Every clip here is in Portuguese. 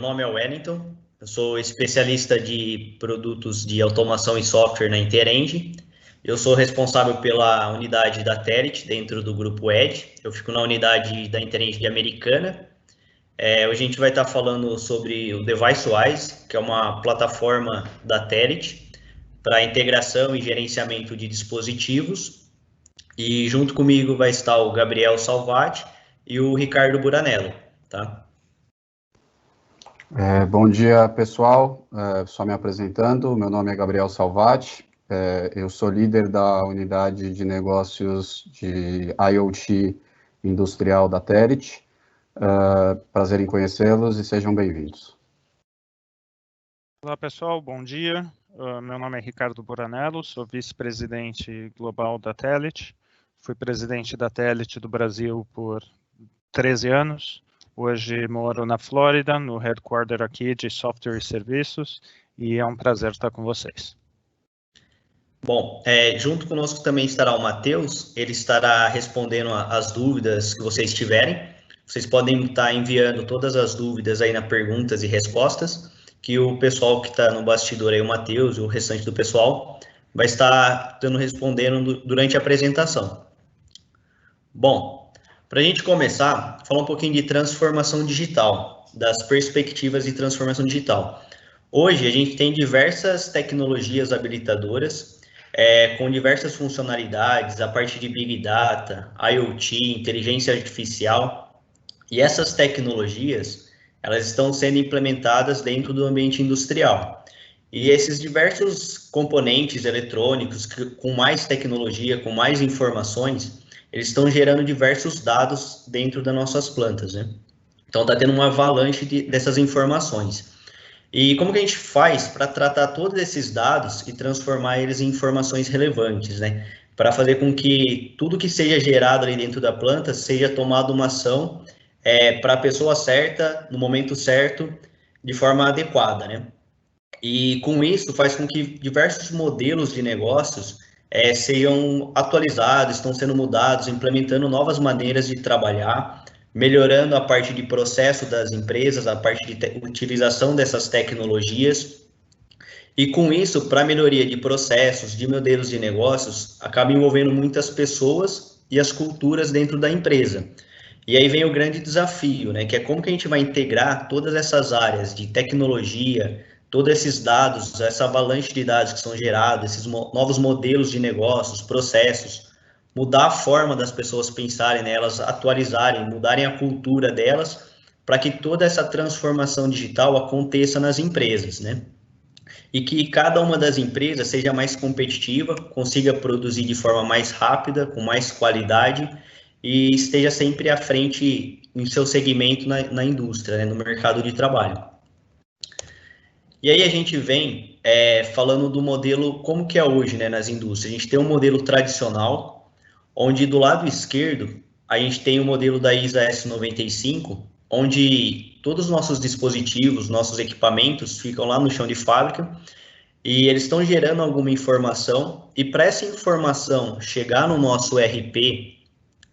nome é Wellington, eu sou especialista de produtos de automação e software na Intereng. Eu sou responsável pela unidade da Telit dentro do grupo Edge. Eu fico na unidade da Intereng de Americana. Hoje a gente vai estar falando sobre o DeviceWise, que é uma plataforma da Telit para integração e gerenciamento de dispositivos. E junto comigo vai estar o Gabriel Salvati e o Ricardo Buranello, tá? Bom dia, pessoal. Só me apresentando, meu nome é Gabriel Salvati, eu sou líder da unidade de negócios de IoT industrial da Telit. Prazer em conhecê-los e sejam bem-vindos. Olá, pessoal, bom dia. Meu nome é Ricardo Buranello, sou vice-presidente global da Telit. Fui presidente da Telit do Brasil por 13 anos. Hoje moro na Flórida, no headquarter aqui de software e serviços, e é um prazer estar com vocês. Bom, junto conosco também estará o Matheus, ele estará respondendo as dúvidas que vocês tiverem. Vocês podem estar enviando todas as dúvidas aí na perguntas e respostas, que o pessoal que está no bastidor aí, o Matheus e o restante do pessoal, vai estar respondendo durante a apresentação. Bom, para a gente começar, falar um pouquinho de transformação digital, das perspectivas de transformação digital. Hoje, a gente tem diversas tecnologias habilitadoras, com diversas funcionalidades, a partir de Big Data, IoT, inteligência artificial, e essas tecnologias, elas estão sendo implementadas dentro do ambiente industrial. E esses diversos componentes eletrônicos, com mais tecnologia, com mais informações, eles estão gerando diversos dados dentro das nossas plantas, né? Então, está tendo uma avalanche dessas informações. E como que a gente faz para tratar todos esses dados e transformar eles em informações relevantes, né? Para fazer com que tudo que seja gerado ali dentro da planta seja tomado uma ação para a pessoa certa, no momento certo, de forma adequada, né? E com isso faz com que diversos modelos de negócios sejam atualizados, estão sendo mudados, implementando novas maneiras de trabalhar, melhorando a parte de processo das empresas, a parte de utilização dessas tecnologias. E com isso, para a melhoria de processos, de modelos de negócios, acaba envolvendo muitas pessoas e as culturas dentro da empresa. E aí vem o grande desafio, né, que é como que a gente vai integrar todas essas áreas de tecnologia, todos esses dados, essa avalanche de dados que são gerados, esses novos modelos de negócios, processos, mudar a forma das pessoas pensarem nelas, atualizarem, mudarem a cultura delas, para que toda essa transformação digital aconteça nas empresas, né? E que cada uma das empresas seja mais competitiva, consiga produzir de forma mais rápida, com mais qualidade, e esteja sempre à frente em seu segmento na indústria, né, no mercado de trabalho. E aí a gente vem falando do modelo, como que é hoje, né, nas indústrias. A gente tem um modelo tradicional, onde do lado esquerdo, a gente tem o modelo da ISA S95, onde todos os nossos dispositivos, nossos equipamentos ficam lá no chão de fábrica, e eles estão gerando alguma informação, e para essa informação chegar no nosso ERP,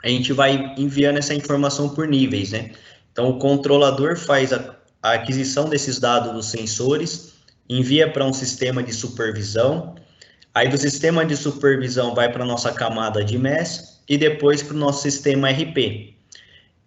a gente vai enviando essa informação por níveis, né? Então, o controlador faz a aquisição desses dados dos sensores, envia para um sistema de supervisão, aí do sistema de supervisão vai para a nossa camada de MES e depois para o nosso sistema RP.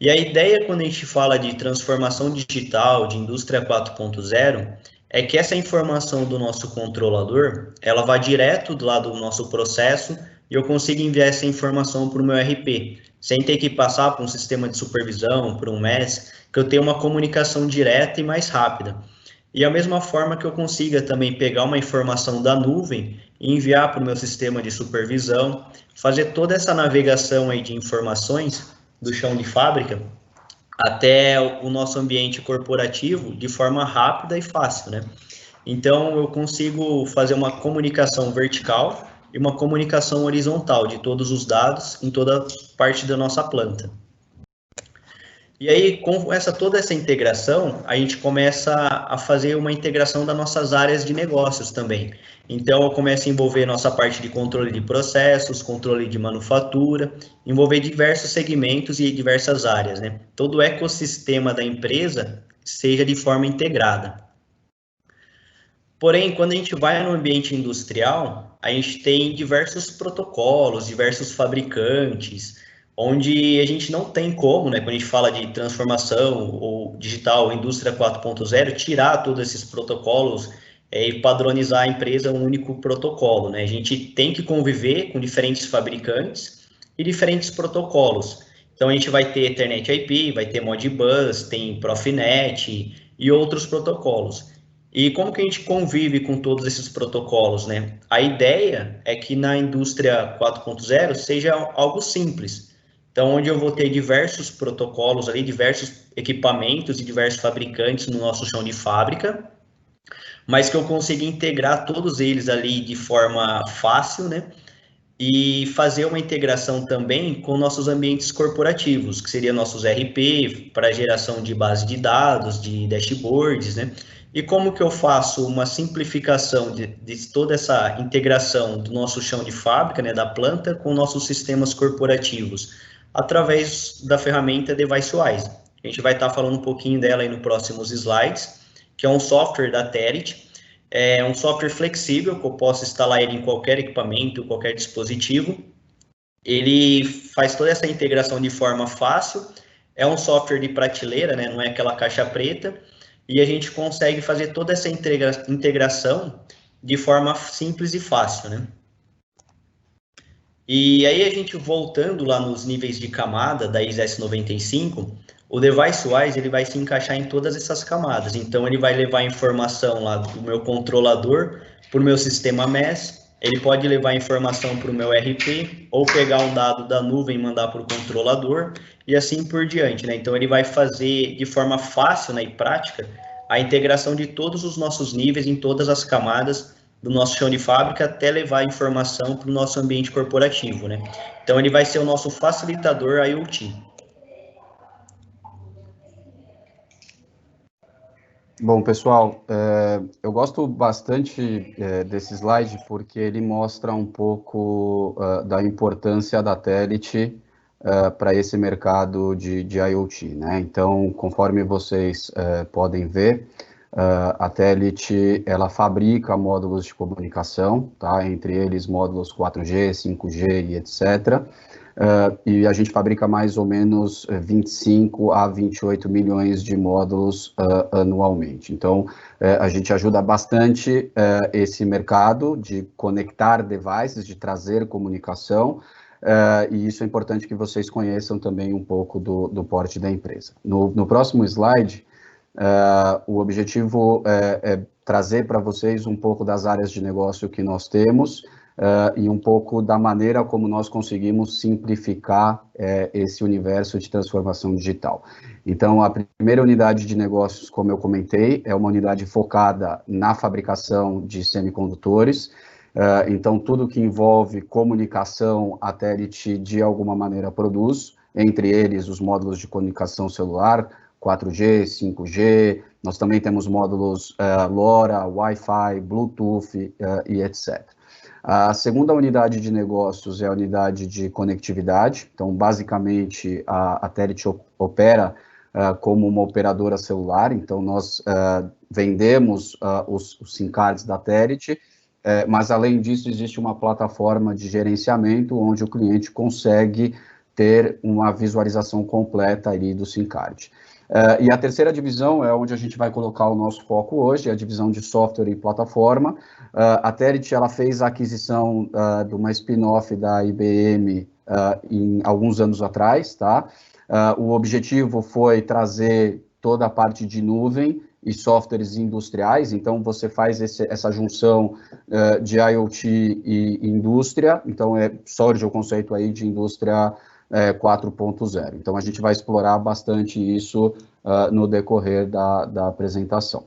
E a ideia quando a gente fala de transformação digital, de indústria 4.0, é que essa informação do nosso controlador, ela vá direto do lado do nosso processo e eu consigo enviar essa informação para o meu RP, sem ter que passar por um sistema de supervisão, por um MES, que eu tenha uma comunicação direta e mais rápida. E a mesma forma que eu consiga também pegar uma informação da nuvem e enviar para o meu sistema de supervisão, fazer toda essa navegação aí de informações do chão de fábrica até o nosso ambiente corporativo de forma rápida e fácil, né? Então, eu consigo fazer uma comunicação vertical e uma comunicação horizontal de todos os dados em toda parte da nossa planta. E aí, com toda essa integração, a gente começa a fazer uma integração das nossas áreas de negócios também. Então, eu começo a envolver nossa parte de controle de processos, controle de manufatura, envolver diversos segmentos e diversas áreas, né? Todo o ecossistema da empresa seja de forma integrada. Porém, quando a gente vai no ambiente industrial, a gente tem diversos protocolos, diversos fabricantes, onde a gente não tem como, né, quando a gente fala de transformação ou digital, indústria 4.0, tirar todos esses protocolos e padronizar a empresa um único protocolo, né? A gente tem que conviver com diferentes fabricantes e diferentes protocolos. Então, a gente vai ter Ethernet IP, vai ter Modbus, tem Profinet e outros protocolos. E como que a gente convive com todos esses protocolos, né? A ideia é que na indústria 4.0 seja algo simples. Então, onde eu vou ter diversos protocolos ali, diversos equipamentos e diversos fabricantes no nosso chão de fábrica, mas que eu consiga integrar todos eles ali de forma fácil, né? E fazer uma integração também com nossos ambientes corporativos, que seria nossos RP, para geração de base de dados, de dashboards, né? E como que eu faço uma simplificação de toda essa integração do nosso chão de fábrica, né, da planta, com nossos sistemas corporativos, através da ferramenta DeviceWise. A gente vai estar falando um pouquinho dela aí nos próximos slides, que é um software da Telit. É um software flexível, que eu posso instalar ele em qualquer equipamento, qualquer dispositivo. Ele faz toda essa integração de forma fácil. É um software de prateleira, né? Não é aquela caixa preta. E a gente consegue fazer toda essa integração de forma simples e fácil, né? E aí a gente voltando lá nos níveis de camada da ISO S95, o DeviceWise ele vai se encaixar em todas essas camadas. Então ele vai levar informação lá do meu controlador para o meu sistema MES, ele pode levar informação para o meu RP, ou pegar um dado da nuvem e mandar para o controlador, e assim por diante, né? Então ele vai fazer de forma fácil, né, e prática a integração de todos os nossos níveis em todas as camadas do nosso chão de fábrica até levar a informação para o nosso ambiente corporativo, né? Então ele vai ser o nosso facilitador IoT. Bom, pessoal, eu gosto bastante desse slide porque ele mostra um pouco da importância da Telit para esse mercado de IoT, né? Então, conforme vocês podem ver, a Telit, ela fabrica módulos de comunicação, tá? Entre eles módulos 4G, 5G e etc., e a gente fabrica mais ou menos 25 a 28 milhões de módulos anualmente. Então, a gente ajuda bastante esse mercado de conectar devices, de trazer comunicação, e isso é importante que vocês conheçam também um pouco do porte da empresa. No próximo slide, o objetivo é trazer para vocês um pouco das áreas de negócio que nós temos, e um pouco da maneira como nós conseguimos simplificar esse universo de transformação digital. Então, a primeira unidade de negócios, como eu comentei, é uma unidade focada na fabricação de semicondutores. Então, tudo que envolve comunicação, a Telit de alguma maneira produz, entre eles os módulos de comunicação celular, 4G, 5G, nós também temos módulos LoRa, Wi-Fi, Bluetooth e etc. A segunda unidade de negócios é a unidade de conectividade. Então, basicamente, a Telit opera como uma operadora celular. Então, nós vendemos os SIM cards da Telit, mas, além disso, existe uma plataforma de gerenciamento onde o cliente consegue ter uma visualização completa ali do SIM card. E a terceira divisão é onde a gente vai colocar o nosso foco hoje, a divisão de software e plataforma. A Telit, ela fez a aquisição de uma spin-off da IBM em alguns anos atrás, tá? O objetivo foi trazer toda a parte de nuvem e softwares industriais, então você faz essa junção de IoT e indústria, então surge o conceito aí de indústria 4.0. Então, a gente vai explorar bastante isso no decorrer da apresentação.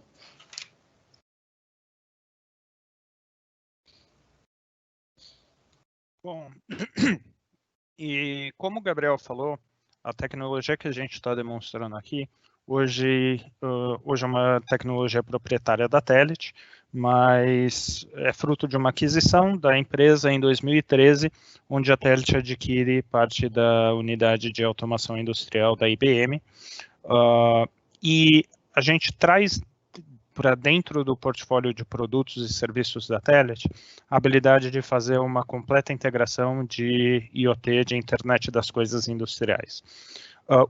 Bom, e como o Gabriel falou, a tecnologia que a gente está demonstrando aqui, hoje é uma tecnologia proprietária da Telit, mas é fruto de uma aquisição da empresa em 2013, onde a Telit adquire parte da unidade de automação industrial da IBM. E a gente traz para dentro do portfólio de produtos e serviços da Telit a habilidade de fazer uma completa integração de IoT, de Internet das Coisas Industriais.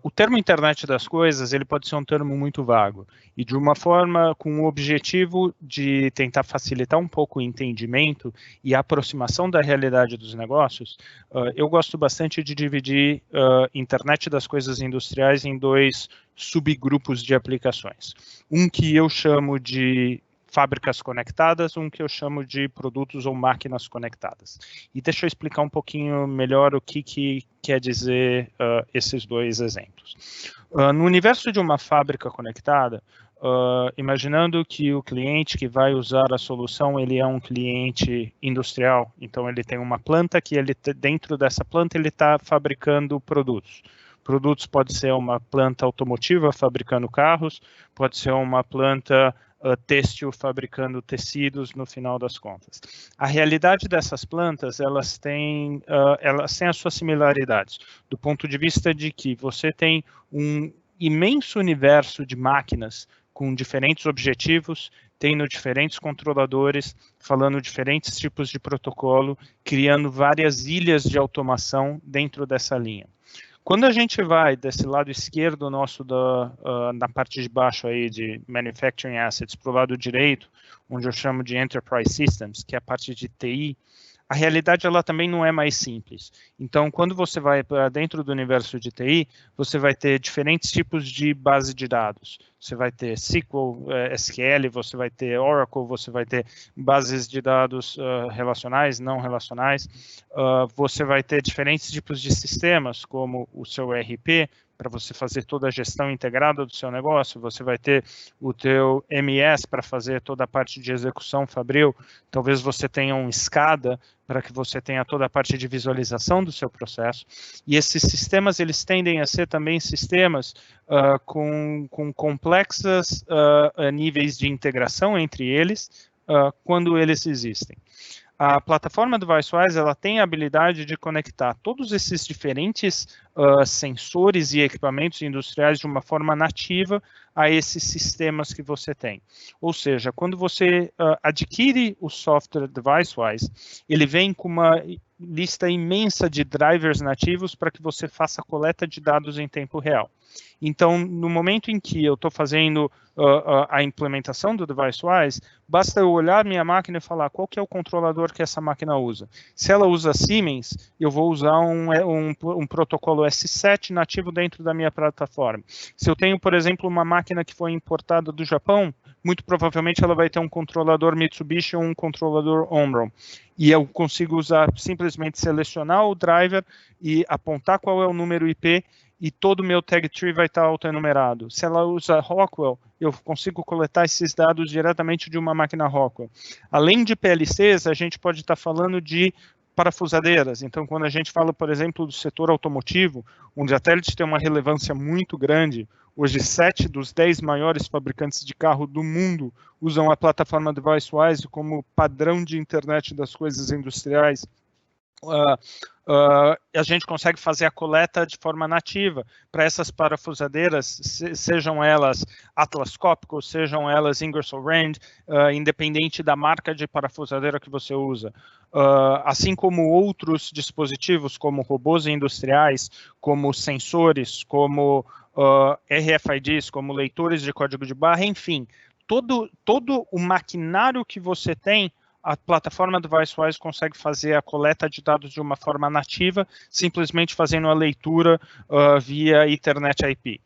O termo Internet das Coisas, ele pode ser um termo muito vago, e de uma forma com o objetivo de tentar facilitar um pouco o entendimento e a aproximação da realidade dos negócios, eu gosto bastante de dividir Internet das Coisas Industriais em dois subgrupos de aplicações. Um que eu chamo de fábricas conectadas, um que eu chamo de produtos ou máquinas conectadas. E deixa eu explicar um pouquinho melhor o que quer dizer esses dois exemplos. No universo de uma fábrica conectada, imaginando que o cliente que vai usar a solução, ele é um cliente industrial, então ele tem uma planta que dentro dessa planta ele está fabricando produtos. Produtos pode ser uma planta automotiva fabricando carros, pode ser uma planta têxtil fabricando tecidos no final das contas. A realidade dessas plantas, elas têm as suas similaridades, do ponto de vista de que você tem um imenso universo de máquinas com diferentes objetivos, tendo diferentes controladores, falando diferentes tipos de protocolo, criando várias ilhas de automação dentro dessa linha. Quando a gente vai desse lado esquerdo nosso na parte de baixo aí de Manufacturing Assets para o lado direito, onde eu chamo de Enterprise Systems, que é a parte de TI, a realidade ela também não é mais simples. Então, quando você vai para dentro do universo de TI, você vai ter diferentes tipos de base de dados. Você vai ter SQL, SQL, você vai ter Oracle, você vai ter bases de dados relacionais, não relacionais. Você vai ter diferentes tipos de sistemas, como o seu ERP, para você fazer toda a gestão integrada do seu negócio, você vai ter o teu MES para fazer toda a parte de execução fabril, talvez você tenha um SCADA para que você tenha toda a parte de visualização do seu processo, e esses sistemas, eles tendem a ser também sistemas com complexos níveis de integração entre eles, quando eles existem. A plataforma DeviceWise, ela tem a habilidade de conectar todos esses diferentes sensores e equipamentos industriais de uma forma nativa a esses sistemas que você tem. Ou seja, quando você adquire o software DeviceWise, ele vem com uma lista imensa de drivers nativos para que você faça a coleta de dados em tempo real. Então, no momento em que eu estou fazendo a implementação do DeviceWise, basta eu olhar minha máquina e falar qual que é o controlador que essa máquina usa. Se ela usa Siemens, eu vou usar um protocolo S7 nativo dentro da minha plataforma. Se eu tenho, por exemplo, uma máquina que foi importada do Japão, muito provavelmente ela vai ter um controlador Mitsubishi ou um controlador Omron. E eu consigo simplesmente selecionar o driver e apontar qual é o número IP e todo o meu tag tree vai estar autoenumerado. Se ela usa Rockwell, eu consigo coletar esses dados diretamente de uma máquina Rockwell. Além de PLCs, a gente pode estar falando de parafusadeiras. Então, quando a gente fala, por exemplo, do setor automotivo, onde a Telit tem uma relevância muito grande, hoje 7 dos 10 maiores fabricantes de carro do mundo usam a plataforma DeviceWise como padrão de internet das coisas industriais. A gente consegue fazer a coleta de forma nativa para essas parafusadeiras, sejam elas Atlas Copco, sejam elas Ingersoll Rand, independente da marca de parafusadeira que você usa. Assim como outros dispositivos, como robôs industriais, como sensores, como RFIDs, como leitores de código de barra, enfim, todo o maquinário que você tem, a plataforma DeviceWise consegue fazer a coleta de dados de uma forma nativa, simplesmente fazendo a leitura via Ethernet IP.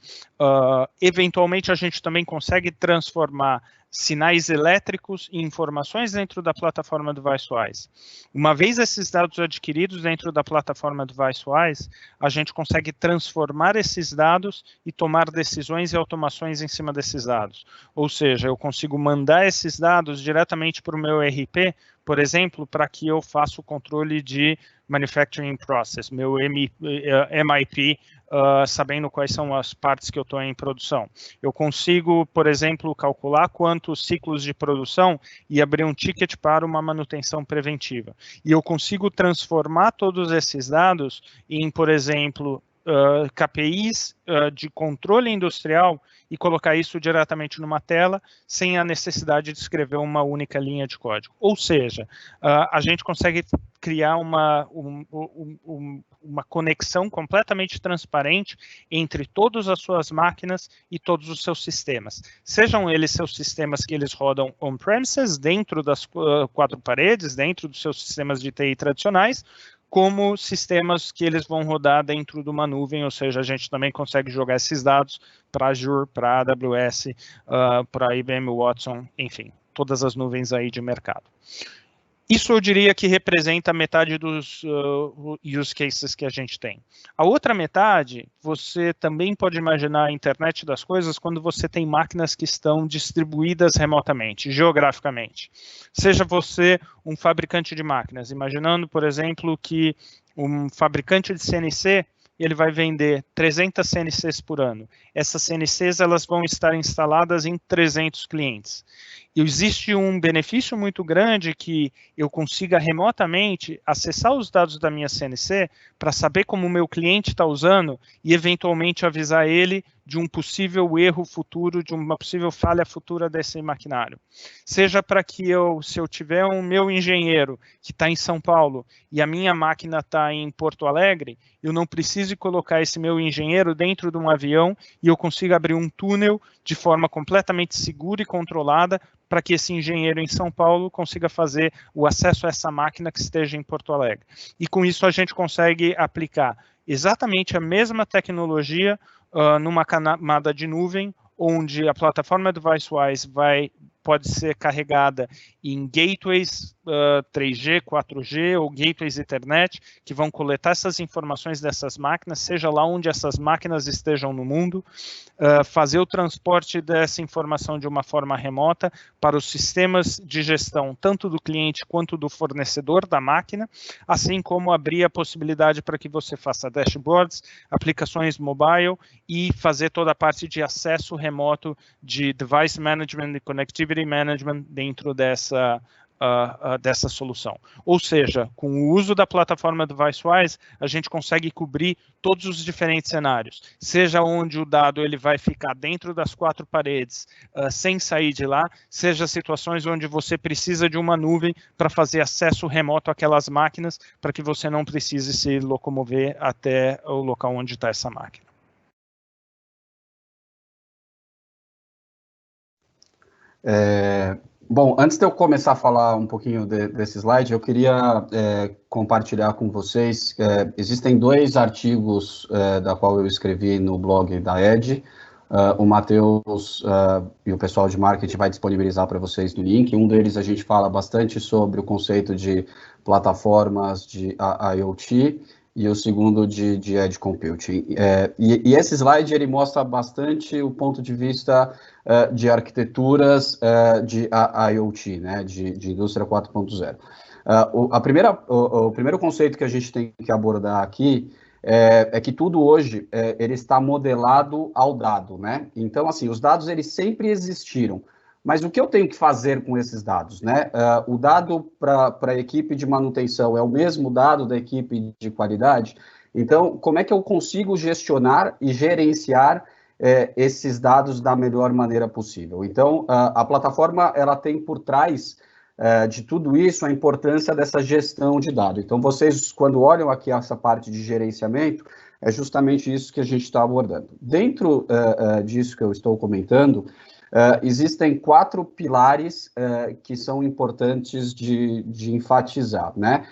Eventualmente, a gente também consegue transformar sinais elétricos e informações dentro da plataforma DeviceWise. Uma vez esses dados adquiridos dentro da plataforma DeviceWise, a gente consegue transformar esses dados e tomar decisões e automações em cima desses dados. Ou seja, eu consigo mandar esses dados diretamente para o meu ERP, por exemplo, para que eu faça o controle de Manufacturing Process, meu MIP, sabendo quais são as partes que eu estou em produção. Eu consigo, por exemplo, calcular quantos ciclos de produção e abrir um ticket para uma manutenção preventiva. E eu consigo transformar todos esses dados em, por exemplo, KPIs de controle industrial e colocar isso diretamente numa tela, sem a necessidade de escrever uma única linha de código. Ou seja, a gente consegue criar uma conexão completamente transparente entre todas as suas máquinas e todos os seus sistemas. Sejam eles seus sistemas que eles rodam on-premises, dentro das quatro paredes, dentro dos seus sistemas de TI tradicionais, como sistemas que eles vão rodar dentro de uma nuvem, ou seja, a gente também consegue jogar esses dados para Azure, para AWS, para IBM Watson, enfim, todas as nuvens aí de mercado. Isso eu diria que representa metade dos use cases que a gente tem. A outra metade, você também pode imaginar a internet das coisas quando você tem máquinas que estão distribuídas remotamente, geograficamente. Seja você um fabricante de máquinas, imaginando, por exemplo, que um fabricante de CNC, ele vai vender 300 CNCs por ano. Essas CNCs elas vão estar instaladas em 300 clientes. E existe um benefício muito grande que eu consiga remotamente acessar os dados da minha CNC para saber como o meu cliente está usando e eventualmente avisar ele de um possível erro futuro, de uma possível falha futura desse maquinário. Seja para que se eu tiver um meu engenheiro que está em São Paulo e a minha máquina está em Porto Alegre, eu não preciso colocar esse meu engenheiro dentro de um avião e eu consigo abrir um túnel de forma completamente segura e controlada para que esse engenheiro em São Paulo consiga fazer o acesso a essa máquina que esteja em Porto Alegre. E com isso a gente consegue aplicar exatamente a mesma tecnologia numa camada de nuvem, onde a plataforma DeviceWise pode ser carregada em gateways 3G, 4G ou gateways Ethernet, que vão coletar essas informações dessas máquinas, seja lá onde essas máquinas estejam no mundo, fazer o transporte dessa informação de uma forma remota para os sistemas de gestão, tanto do cliente quanto do fornecedor da máquina, assim como abrir a possibilidade para que você faça dashboards, aplicações mobile e fazer toda a parte de acesso remoto de device management e connectivity management dentro dessa solução. Ou seja, com o uso da plataforma DeviceWise, a gente consegue cobrir todos os diferentes cenários, seja onde o dado ele vai ficar dentro das quatro paredes, sem sair de lá, seja situações onde você precisa de uma nuvem para fazer acesso remoto àquelas máquinas, para que você não precise se locomover até o local onde está essa máquina. Bom, antes de eu começar a falar um pouquinho desse slide, eu queria compartilhar com vocês, existem 2 artigos da qual eu escrevi no blog da Edge, o Matheus e o pessoal de marketing vai disponibilizar para vocês no link. Um deles a gente fala bastante sobre o conceito de plataformas de IoT, e o segundo de Edge Computing. E esse slide ele mostra bastante o ponto de vista de arquiteturas de IoT, né, de indústria 4.0. O primeiro conceito que a gente tem que abordar aqui é que tudo hoje ele está modelado ao dado, né? Então, assim, os dados eles sempre existiram, mas o que eu tenho que fazer com esses dados, né? O dado para a equipe de manutenção é o mesmo dado da equipe de qualidade? Então, como é que eu consigo gestionar e gerenciar esses dados da melhor maneira possível? Então, a plataforma, ela tem por trás de tudo isso a importância dessa gestão de dados. Então, vocês, quando olham aqui essa parte de gerenciamento, é justamente isso que a gente está abordando. Dentro disso que eu estou comentando, existem 4 pilares que são importantes de enfatizar, né?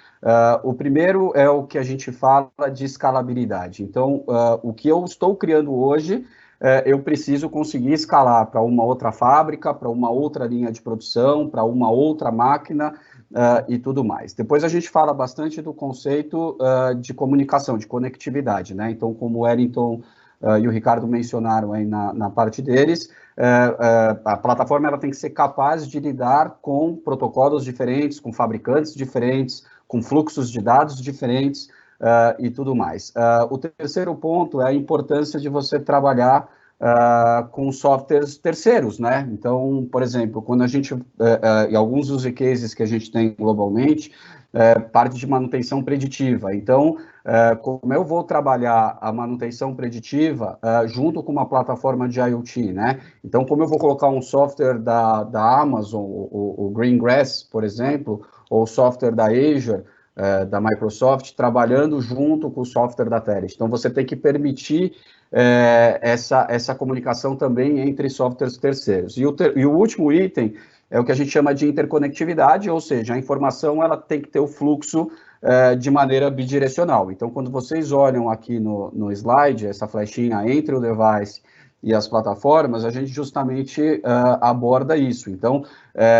O primeiro é o que a gente fala de escalabilidade. Então, o que eu estou criando hoje, eu preciso conseguir escalar para uma outra fábrica, para uma outra linha de produção, para uma outra máquina e tudo mais. Depois a gente fala bastante do conceito de comunicação, de conectividade, né? Então, como o Wellington e o Ricardo mencionaram aí na parte deles, a plataforma ela tem que ser capaz de lidar com protocolos diferentes, com fabricantes diferentes, com fluxos de dados diferentes e tudo mais. O terceiro ponto é a importância de você trabalhar com softwares terceiros, né? Então, por exemplo, quando a gente, em alguns use cases que a gente tem globalmente, parte de manutenção preditiva. Então, como eu vou trabalhar a manutenção preditiva junto com uma plataforma de IoT, né? Então, como eu vou colocar um software da Amazon, o Greengrass, por exemplo, ou o software da Azure, da Microsoft, trabalhando junto com o software da Telit. Então, você tem que permitir essa comunicação também entre softwares terceiros. E o último item é o que a gente chama de interconectividade, ou seja, a informação ela tem que ter o fluxo de maneira bidirecional. Então, quando vocês olham aqui no slide, essa flechinha entre o device e as plataformas, a gente justamente aborda isso. Então,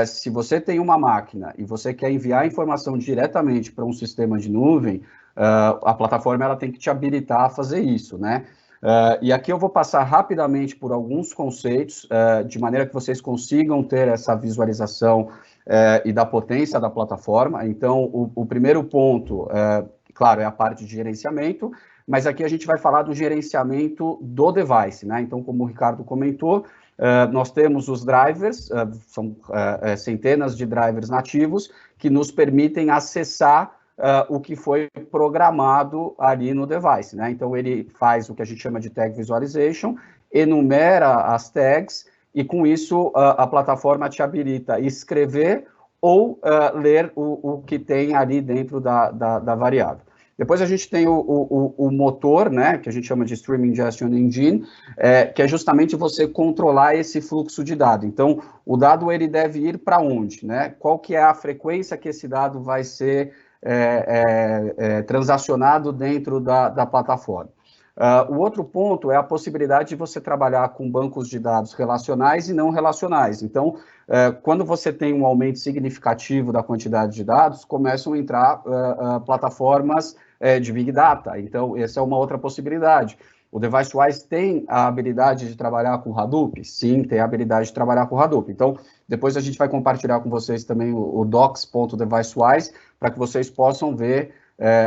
se você tem uma máquina e você quer enviar a informação diretamente para um sistema de nuvem, a plataforma ela tem que te habilitar a fazer isso, né? E aqui eu vou passar rapidamente por alguns conceitos, de maneira que vocês consigam ter essa visualização e da potência da plataforma. Então, o primeiro ponto, claro, é a parte de gerenciamento, mas aqui a gente vai falar do gerenciamento do device, né? Então, como o Ricardo comentou, nós temos os drivers, são centenas de drivers nativos, que nos permitem acessar o que foi programado ali no device, né? Então, ele faz o que a gente chama de tag visualization, enumera as tags, e com isso a plataforma te habilita a escrever ou ler o que tem ali dentro da variável. Depois a gente tem o motor, né, que a gente chama de Stream Ingestion Engine, que é justamente você controlar esse fluxo de dado. Então, o dado ele deve ir para onde, né? Qual que é a frequência que esse dado vai ser transacionado dentro da plataforma. O outro ponto é a possibilidade de você trabalhar com bancos de dados relacionais e não relacionais. Então, quando você tem um aumento significativo da quantidade de dados, começam a entrar plataformas de Big Data. Então, essa é uma outra possibilidade. O DeviceWise tem a habilidade de trabalhar com Hadoop? Sim, tem a habilidade de trabalhar com Hadoop. Então, depois a gente vai compartilhar com vocês também o docs.devicewise, para que vocês possam ver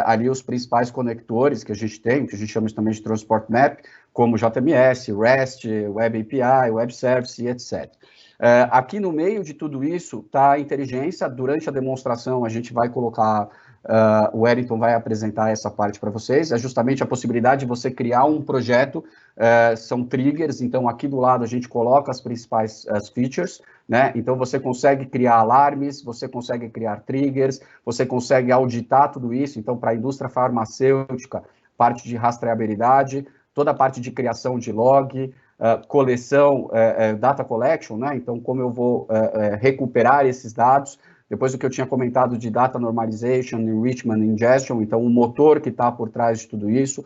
ali os principais conectores que a gente tem, que a gente chama também de Transport Map, como JMS, REST, Web API, Web Service e etc. Aqui no meio de tudo isso está a inteligência. Durante a demonstração a gente vai colocar, o Wellington vai apresentar essa parte para vocês, é justamente a possibilidade de você criar um projeto, são triggers, então aqui do lado a gente coloca as principais features, né? Então você consegue criar alarmes, você consegue criar triggers, você consegue auditar tudo isso. Então, para a indústria farmacêutica, parte de rastreabilidade, toda a parte de criação de log, coleção, data collection, né? Então, como eu vou recuperar esses dados, depois do que eu tinha comentado de data normalization, enrichment, ingestion, então o motor que está por trás de tudo isso,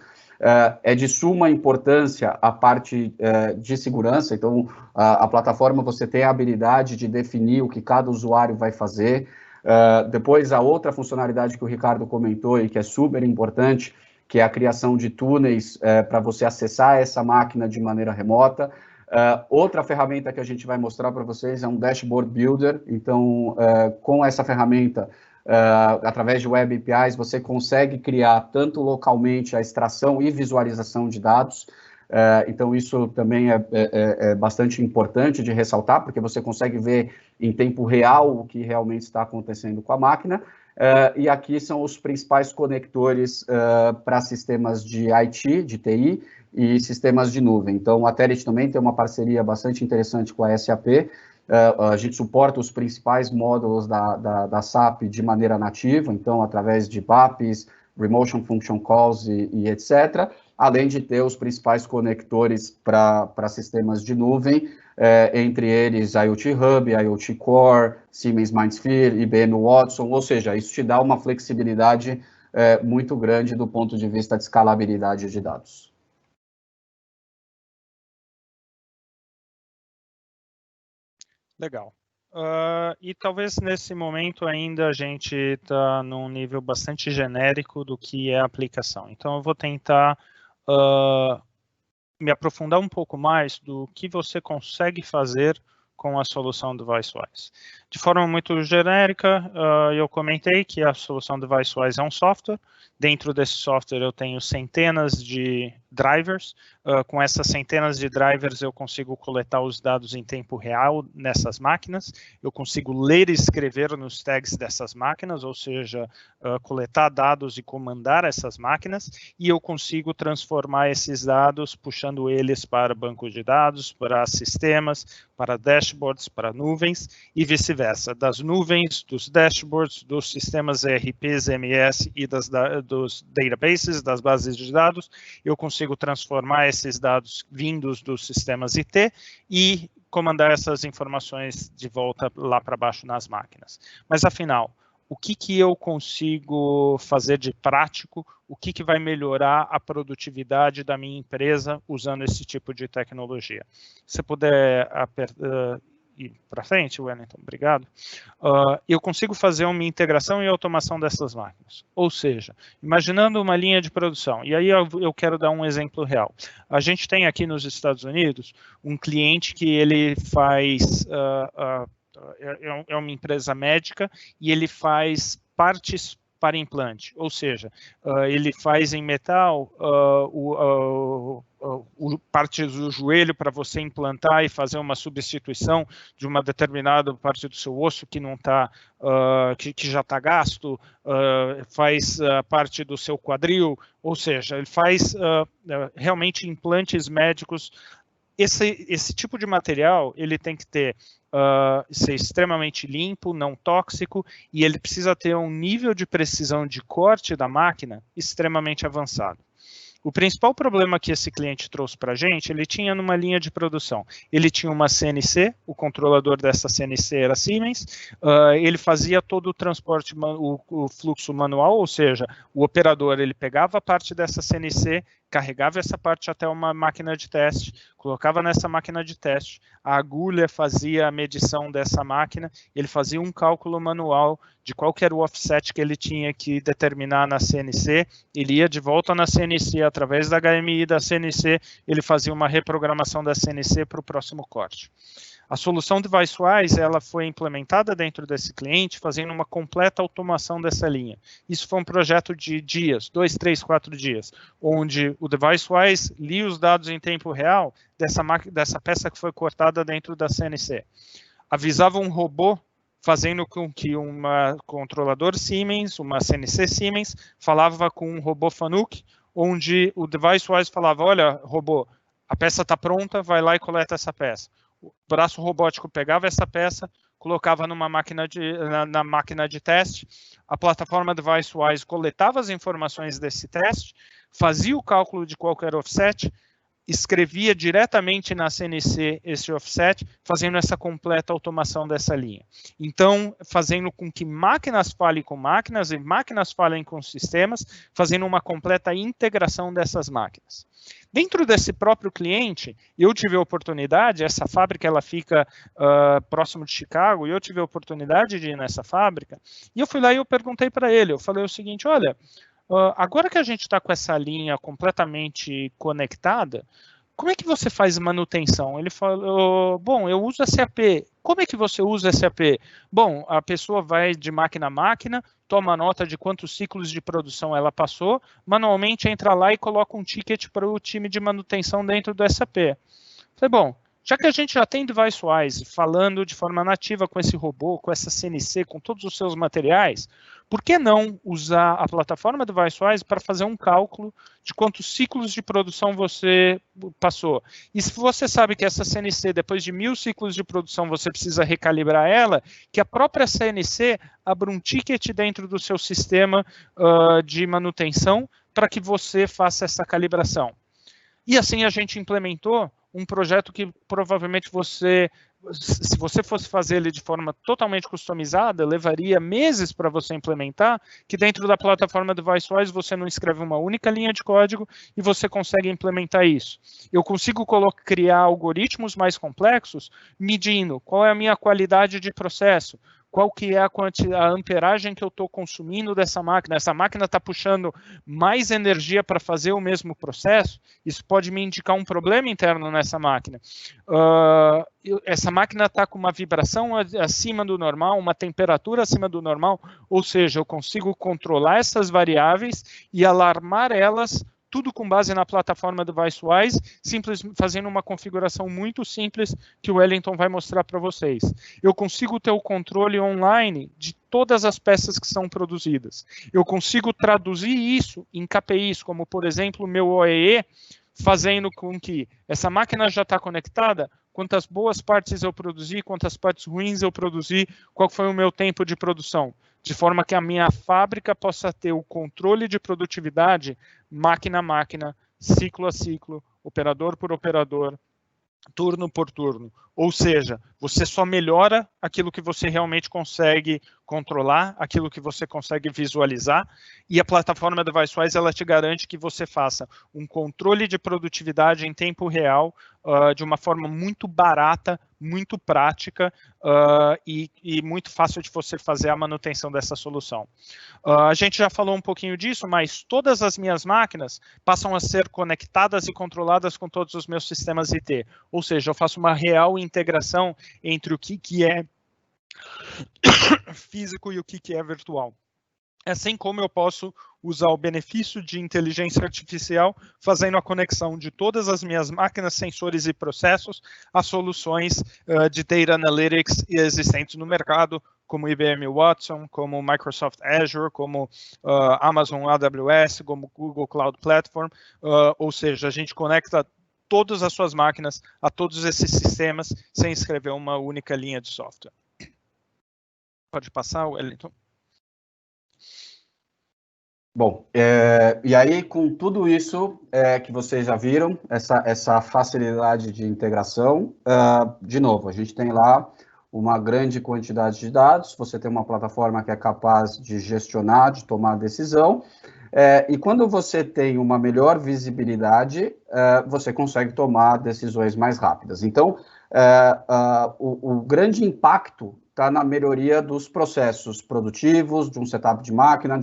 é de suma importância a parte de segurança. Então, a plataforma, você tem a habilidade de definir o que cada usuário vai fazer. Depois, a outra funcionalidade que o Ricardo comentou e que é super importante, que é a criação de túneis para você acessar essa máquina de maneira remota. Outra ferramenta que a gente vai mostrar para vocês é um Dashboard Builder. Então, com essa ferramenta, através de Web APIs, você consegue criar tanto localmente a extração e visualização de dados. Então, isso também é bastante importante de ressaltar, porque você consegue ver em tempo real o que realmente está acontecendo com a máquina. E aqui são os principais conectores para sistemas de IT, de TI, e sistemas de nuvem. Então, a Telit também tem uma parceria bastante interessante com a SAP. A gente suporta os principais módulos da SAP de maneira nativa, então, através de BAPs, Remotion Function Calls e etc., além de ter os principais conectores para sistemas de nuvem, entre eles IoT Hub, IoT Core, Siemens MindSphere, IBM Watson, ou seja, isso te dá uma flexibilidade muito grande do ponto de vista de escalabilidade de dados. Legal. E talvez nesse momento ainda a gente está num nível bastante genérico do que é a aplicação. Então eu vou tentar me aprofundar um pouco mais do que você consegue fazer com a solução do DeviceWise. De forma muito genérica, eu comentei que a solução DeviceWise é um software. Dentro desse software eu tenho centenas de drivers. Com essas centenas de drivers eu consigo coletar os dados em tempo real nessas máquinas. Eu consigo ler e escrever nos tags dessas máquinas, ou seja, coletar dados e comandar essas máquinas. E eu consigo transformar esses dados, puxando eles para bancos de dados, para sistemas, para dashboards, para nuvens e vice-versa. Das nuvens, dos dashboards, dos sistemas ERPs, MS e dos databases, das bases de dados, eu consigo transformar esses dados vindos dos sistemas IT e comandar essas informações de volta lá para baixo nas máquinas. Mas, afinal, o que eu consigo fazer de prático, o que vai melhorar a produtividade da minha empresa usando esse tipo de tecnologia? Se você puder ir para frente, Wellington, obrigado. Eu consigo fazer uma integração e automação dessas máquinas. Ou seja, imaginando uma linha de produção, e aí eu quero dar um exemplo real. A gente tem aqui nos Estados Unidos um cliente que ele faz... é uma empresa médica e ele faz partes para implante, ou seja, ele faz em metal partes do joelho para você implantar e fazer uma substituição de uma determinada parte do seu osso que não está, que já está gasto, faz parte do seu quadril, ou seja, ele faz realmente implantes médicos. Esse tipo de material, ele tem que ser extremamente limpo, não tóxico, e ele precisa ter um nível de precisão de corte da máquina extremamente avançado. O principal problema que esse cliente trouxe para a gente, ele tinha numa linha de produção. Ele tinha uma CNC, o controlador dessa CNC era Siemens, ele fazia todo o transporte, o fluxo manual, ou seja, o operador ele pegava a parte dessa CNC, carregava essa parte até uma máquina de teste, colocava nessa máquina de teste, a agulha fazia a medição dessa máquina, ele fazia um cálculo manual de qual que era o offset que ele tinha que determinar na CNC, ele ia de volta na CNC, através da HMI da CNC, ele fazia uma reprogramação da CNC para o próximo corte. A solução DeviceWise, ela foi implementada dentro desse cliente, fazendo uma completa automação dessa linha. Isso foi um projeto de dias, 2, 3, 4 dias, onde o DeviceWise lia os dados em tempo real dessa peça que foi cortada dentro da CNC. Avisava um robô, fazendo com que um controlador Siemens, uma CNC Siemens, falava com um robô Fanuc, onde o DeviceWise falava, olha, robô, a peça está pronta, vai lá e coleta essa peça. O braço robótico pegava essa peça, colocava na máquina de teste, a plataforma DeviceWise coletava as informações desse teste, fazia o cálculo de qualquer offset, escrevia diretamente na CNC esse offset, fazendo essa completa automação dessa linha. Então, fazendo com que máquinas falem com máquinas e máquinas falem com sistemas, fazendo uma completa integração dessas máquinas. Dentro desse próprio cliente, eu tive a oportunidade, essa fábrica ela fica próximo de Chicago, e eu tive a oportunidade de ir nessa fábrica, e eu fui lá e eu perguntei para ele, eu falei o seguinte, olha, agora que a gente está com essa linha completamente conectada, como é que você faz manutenção? Ele falou, bom, eu uso SAP. Como é que você usa SAP? Bom, a pessoa vai de máquina a máquina, toma nota de quantos ciclos de produção ela passou, manualmente entra lá e coloca um ticket para o time de manutenção dentro do SAP. Falei, bom, já que a gente já tem DeviceWise falando de forma nativa com esse robô, com essa CNC, com todos os seus materiais, por que não usar a plataforma DeviceWise para fazer um cálculo de quantos ciclos de produção você passou? E se você sabe que essa CNC, depois de 1000 ciclos de produção, você precisa recalibrar ela, que a própria CNC abra um ticket dentro do seu sistema de manutenção para que você faça essa calibração. E assim a gente implementou um projeto que provavelmente se você fosse fazer ele de forma totalmente customizada, levaria meses para você implementar, que dentro da plataforma DeviceWise você não escreve uma única linha de código e você consegue implementar isso. Eu consigo criar algoritmos mais complexos medindo qual é a minha qualidade de processo, qual que é a amperagem que eu estou consumindo dessa máquina. Essa máquina está puxando mais energia para fazer o mesmo processo, isso pode me indicar um problema interno nessa máquina. Essa máquina está com uma vibração acima do normal, uma temperatura acima do normal, ou seja, eu consigo controlar essas variáveis e alarmar elas, tudo com base na plataforma DeviceWise, fazendo uma configuração muito simples que o Wellington vai mostrar para vocês. Eu consigo ter o controle online de todas as peças que são produzidas. Eu consigo traduzir isso em KPIs, como, por exemplo, o meu OEE, fazendo com que essa máquina já está conectada, quantas boas partes eu produzi, quantas partes ruins eu produzi, qual foi o meu tempo de produção, de forma que a minha fábrica possa ter o controle de produtividade máquina a máquina, ciclo a ciclo, operador por operador, turno por turno. Ou seja, você só melhora aquilo que você realmente consegue controlar, aquilo que você consegue visualizar, e a plataforma DeviceWise, ela te garante que você faça um controle de produtividade em tempo real, de uma forma muito barata, muito prática, e muito fácil de você fazer a manutenção dessa solução. A gente já falou um pouquinho disso, mas todas as minhas máquinas passam a ser conectadas e controladas com todos os meus sistemas IT. Ou seja, eu faço uma real integração entre o que é físico e o que é virtual. Assim como eu posso usar o benefício de inteligência artificial, fazendo a conexão de todas as minhas máquinas, sensores e processos a soluções de Data Analytics existentes no mercado, como IBM Watson, como Microsoft Azure, como Amazon AWS, como Google Cloud Platform, ou seja, a gente conecta todas as suas máquinas a todos esses sistemas sem escrever uma única linha de software. Pode passar, Wellington. Bom, e aí com tudo isso que vocês já viram, essa facilidade de integração, de novo, a gente tem lá uma grande quantidade de dados, você tem uma plataforma que é capaz de gestionar, de tomar decisão, e quando você tem uma melhor visibilidade, você consegue tomar decisões mais rápidas. Então, o grande impacto está na melhoria dos processos produtivos, de um setup de máquina,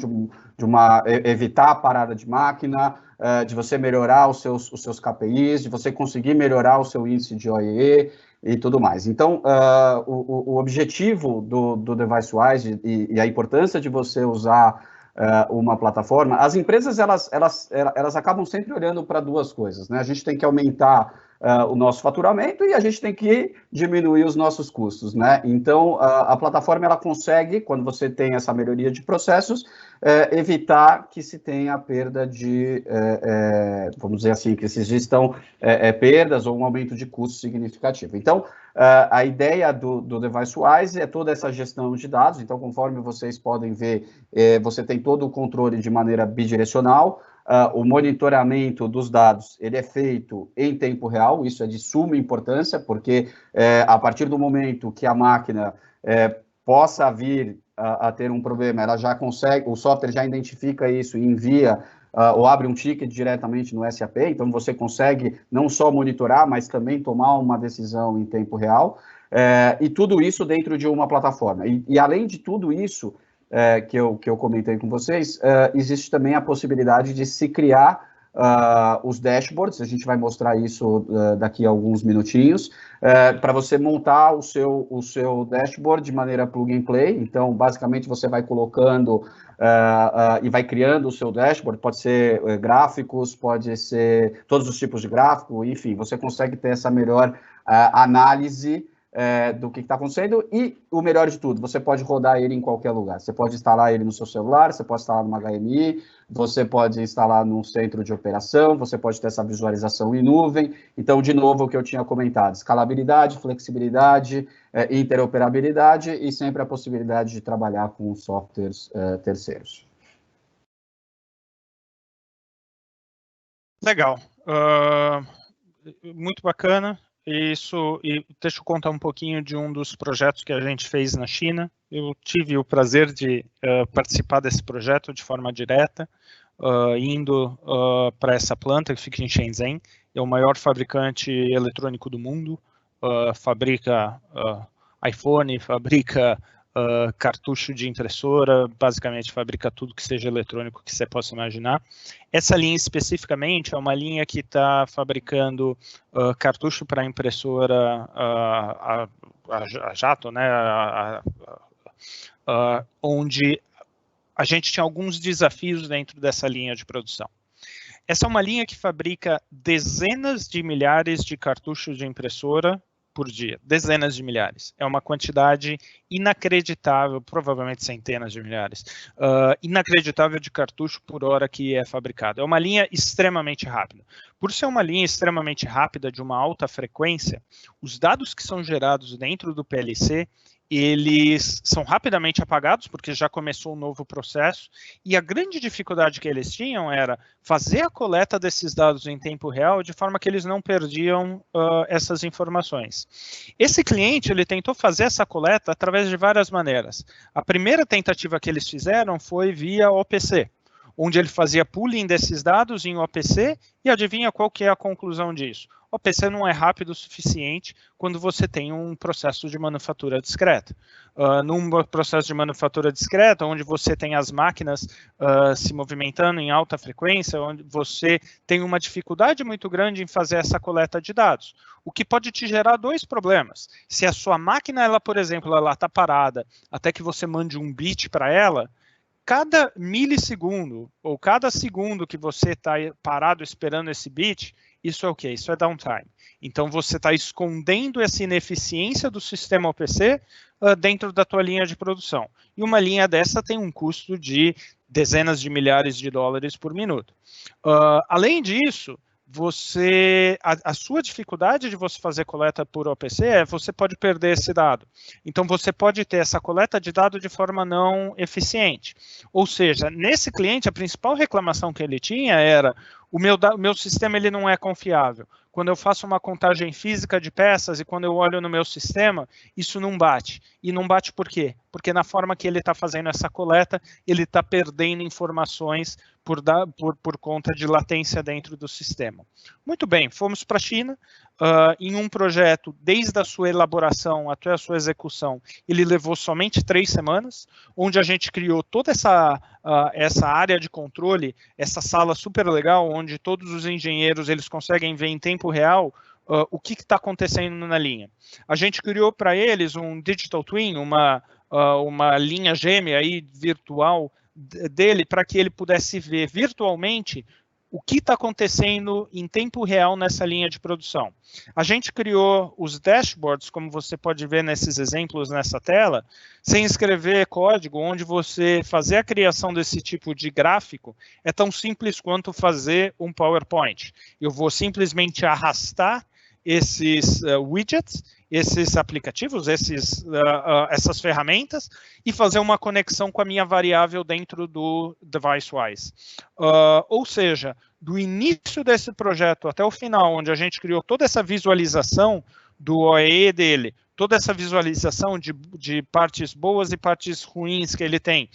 evitar a parada de máquina, de você melhorar os seus KPIs, de você conseguir melhorar o seu índice de OEE e tudo mais. Então, o objetivo do DeviceWise e a importância de você usar uma plataforma, as empresas elas acabam sempre olhando para duas coisas, né? A gente tem que aumentar o nosso faturamento e a gente tem que diminuir os nossos custos, né? Então, a plataforma, ela consegue, quando você tem essa melhoria de processos, evitar que se tenha a perda de, vamos dizer assim, que existam perdas ou um aumento de custo significativo. Então, a ideia do DeviceWise é toda essa gestão de dados. Então, conforme vocês podem ver, você tem todo o controle de maneira bidirecional. O monitoramento dos dados, ele é feito em tempo real, isso é de suma importância, porque a partir do momento que a máquina possa vir a ter um problema, ela já consegue, o software já identifica isso e envia ou abre um ticket diretamente no SAP, então você consegue não só monitorar, mas também tomar uma decisão em tempo real, e tudo isso dentro de uma plataforma. E além de tudo isso, que eu comentei com vocês, existe também a possibilidade de se criar os dashboards, a gente vai mostrar isso daqui a alguns minutinhos, para você montar o seu dashboard de maneira plug and play. Então, basicamente, você vai colocando e vai criando o seu dashboard, pode ser gráficos, pode ser todos os tipos de gráfico, enfim, você consegue ter essa melhor análise do que está acontecendo, e o melhor de tudo, você pode rodar ele em qualquer lugar. Você pode instalar ele no seu celular, você pode instalar numa HMI, você pode instalar num centro de operação, você pode ter essa visualização em nuvem. Então, de novo, o que eu tinha comentado, escalabilidade, flexibilidade, interoperabilidade e sempre a possibilidade de trabalhar com softwares terceiros. Legal. Muito bacana. Isso, e deixa eu contar um pouquinho de um dos projetos que a gente fez na China. Eu tive o prazer de participar desse projeto de forma direta, indo para essa planta que fica em Shenzhen. É o maior fabricante eletrônico do mundo, fabrica iPhone, fabrica cartucho de impressora, basicamente fabrica tudo que seja eletrônico que você possa imaginar. Essa linha especificamente é uma linha que está fabricando cartucho para impressora a jato, né, onde a gente tinha alguns desafios dentro dessa linha de produção. Essa é uma linha que fabrica dezenas de milhares de cartuchos de impressora por dia, dezenas de milhares. É uma quantidade inacreditável, provavelmente centenas de milhares, inacreditável de cartucho por hora que é fabricado. É uma linha extremamente rápida. Por ser uma linha extremamente rápida, de uma alta frequência, os dados que são gerados dentro do PLC, eles são rapidamente apagados, porque já começou um novo processo, e a grande dificuldade que eles tinham era fazer a coleta desses dados em tempo real, de forma que eles não perdiam essas informações. Esse cliente, ele tentou fazer essa coleta através de várias maneiras. A primeira tentativa que eles fizeram foi via OPC, onde ele fazia pooling desses dados em OPC, e adivinha qual que é a conclusão disso? O OPC não é rápido o suficiente quando você tem um processo de manufatura discreta. Num processo de manufatura discreta, onde você tem as máquinas se movimentando em alta frequência, onde você tem uma dificuldade muito grande em fazer essa coleta de dados, o que pode te gerar dois problemas. Se a sua máquina, ela, por exemplo, ela está parada até que você mande um bit para ela, cada milissegundo, ou cada segundo que você está parado esperando esse bit, isso é o quê? Isso é downtime. Então, você está escondendo essa ineficiência do sistema OPC dentro da tua linha de produção. E uma linha dessa tem um custo de dezenas de milhares de dólares por minuto. Além disso, a sua dificuldade de você fazer coleta por OPC é você pode perder esse dado. Então, você pode ter essa coleta de dado de forma não eficiente. Ou seja, nesse cliente, a principal reclamação que ele tinha era: o meu sistema ele não é confiável. Quando eu faço uma contagem física de peças e quando eu olho no meu sistema, isso não bate. E não bate por quê? Porque na forma que ele está fazendo essa coleta, ele está perdendo informações por conta de latência dentro do sistema. Muito bem, fomos para a China. Em um projeto, desde a sua elaboração até a sua execução, ele levou somente 3 semanas, onde a gente criou toda essa área de controle, essa sala super legal, onde todos os engenheiros eles conseguem ver em tempo real o que está acontecendo na linha. A gente criou para eles um Digital Twin, uma linha gêmea aí, virtual dele, para que ele pudesse ver virtualmente o que está acontecendo em tempo real nessa linha de produção. A gente criou os dashboards, como você pode ver nesses exemplos nessa tela, sem escrever código, onde você fazer a criação desse tipo de gráfico é tão simples quanto fazer um PowerPoint. Eu vou simplesmente arrastar esses widgets, esses aplicativos, essas ferramentas, e fazer uma conexão com a minha variável dentro do DeviceWise. Ou seja, do início desse projeto até o final, onde a gente criou toda essa visualização do OEE dele, toda essa visualização de partes boas e partes ruins que ele tem,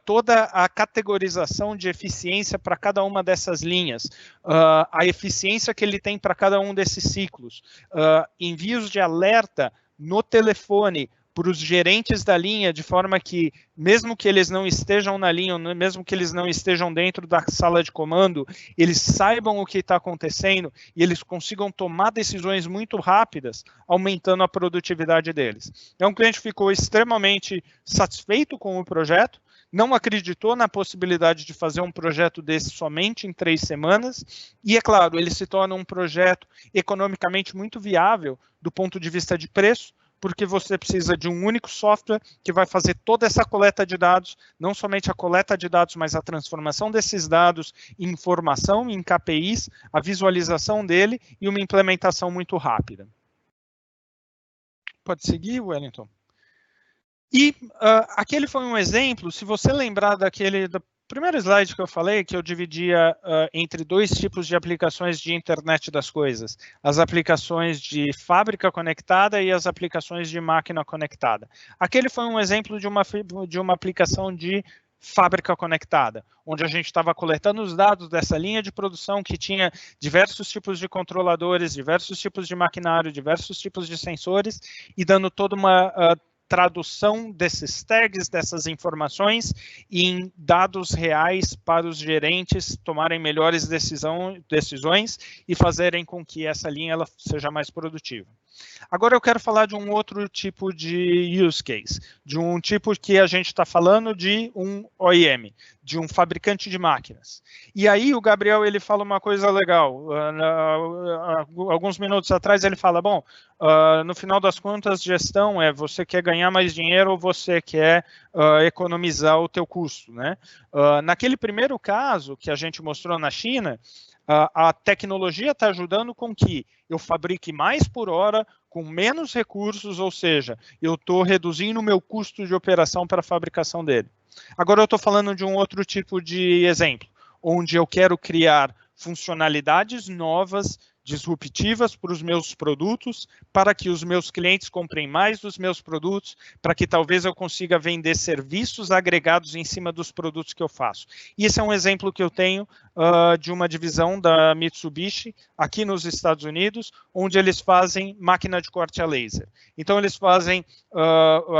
toda a categorização de eficiência para cada uma dessas linhas, a eficiência que ele tem para cada um desses ciclos, envios de alerta no telefone para os gerentes da linha, de forma que, mesmo que eles não estejam na linha, mesmo que eles não estejam dentro da sala de comando, eles saibam o que está acontecendo e eles consigam tomar decisões muito rápidas, aumentando a produtividade deles. Então, o cliente ficou extremamente satisfeito com o projeto, não acreditou na possibilidade de fazer um projeto desse somente em 3 semanas, e, é claro, ele se torna um projeto economicamente muito viável do ponto de vista de preço, porque você precisa de um único software que vai fazer toda essa coleta de dados, não somente a coleta de dados, mas a transformação desses dados em informação, em KPIs, a visualização dele e uma implementação muito rápida. Pode seguir, Wellington? E aquele foi um exemplo, se você lembrar do primeiro slide que eu falei, que eu dividia entre 2 tipos de aplicações de internet das coisas, as aplicações de fábrica conectada e as aplicações de máquina conectada. Aquele foi um exemplo de uma aplicação de fábrica conectada, onde a gente estava coletando os dados dessa linha de produção que tinha diversos tipos de controladores, diversos tipos de maquinário, diversos tipos de sensores, e dando toda uma tradução desses tags, dessas informações, em dados reais para os gerentes tomarem melhores decisões e fazerem com que essa linha ela seja mais produtiva. Agora eu quero falar de um outro tipo de use case, de um tipo que a gente está falando de um OEM, de um fabricante de máquinas. E aí o Gabriel ele fala uma coisa legal. Alguns minutos atrás ele fala, bom, no final das contas, gestão é você quer ganhar mais dinheiro ou você quer economizar o teu custo, né? Naquele primeiro caso que a gente mostrou na China, a tecnologia está ajudando com que eu fabrique mais por hora, com menos recursos, ou seja, eu estou reduzindo o meu custo de operação para a fabricação dele. Agora eu estou falando de um outro tipo de exemplo, onde eu quero criar funcionalidades novas, disruptivas para os meus produtos, para que os meus clientes comprem mais dos meus produtos, para que talvez eu consiga vender serviços agregados em cima dos produtos que eu faço. E esse é um exemplo que eu tenho de uma divisão da Mitsubishi, aqui nos Estados Unidos, onde eles fazem máquina de corte a laser. Então, eles fazem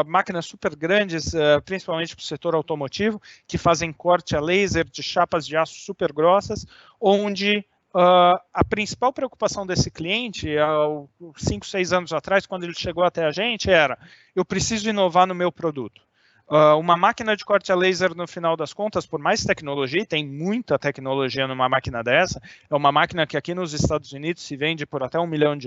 máquinas super grandes, principalmente para o setor automotivo, que fazem corte a laser de chapas de aço super grossas, onde a principal preocupação desse cliente, há 5, 6 anos atrás, quando ele chegou até a gente, era: eu preciso inovar no meu produto. Uma máquina de corte a laser, no final das contas, por mais tecnologia, tem muita tecnologia numa máquina dessa, é uma máquina que aqui nos Estados Unidos se vende por até $1 milhão,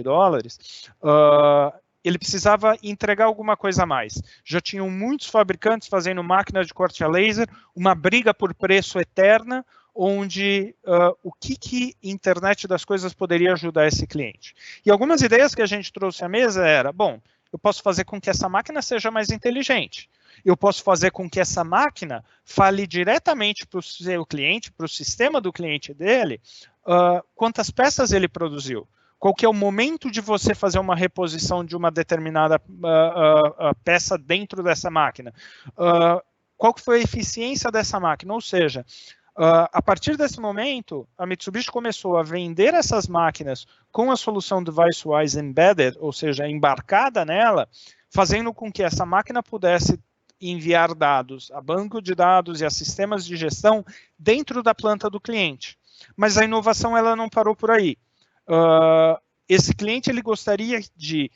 ele precisava entregar alguma coisa a mais. Já tinham muitos fabricantes fazendo máquina de corte a laser, uma briga por preço eterna, onde o que internet das coisas poderia ajudar esse cliente. E algumas ideias que a gente trouxe à mesa era, bom, eu posso fazer com que essa máquina seja mais inteligente. Eu posso fazer com que essa máquina fale diretamente para o seu cliente, para o sistema do cliente dele, quantas peças ele produziu. Qual que é o momento de você fazer uma reposição de uma determinada peça dentro dessa máquina. Qual que foi a eficiência dessa máquina, ou seja, a partir desse momento, a Mitsubishi começou a vender essas máquinas com a solução DeviceWise Embedded, ou seja, embarcada nela, fazendo com que essa máquina pudesse enviar dados a banco de dados e a sistemas de gestão dentro da planta do cliente. Mas a inovação ela não parou por aí. Esse cliente ele gostaria de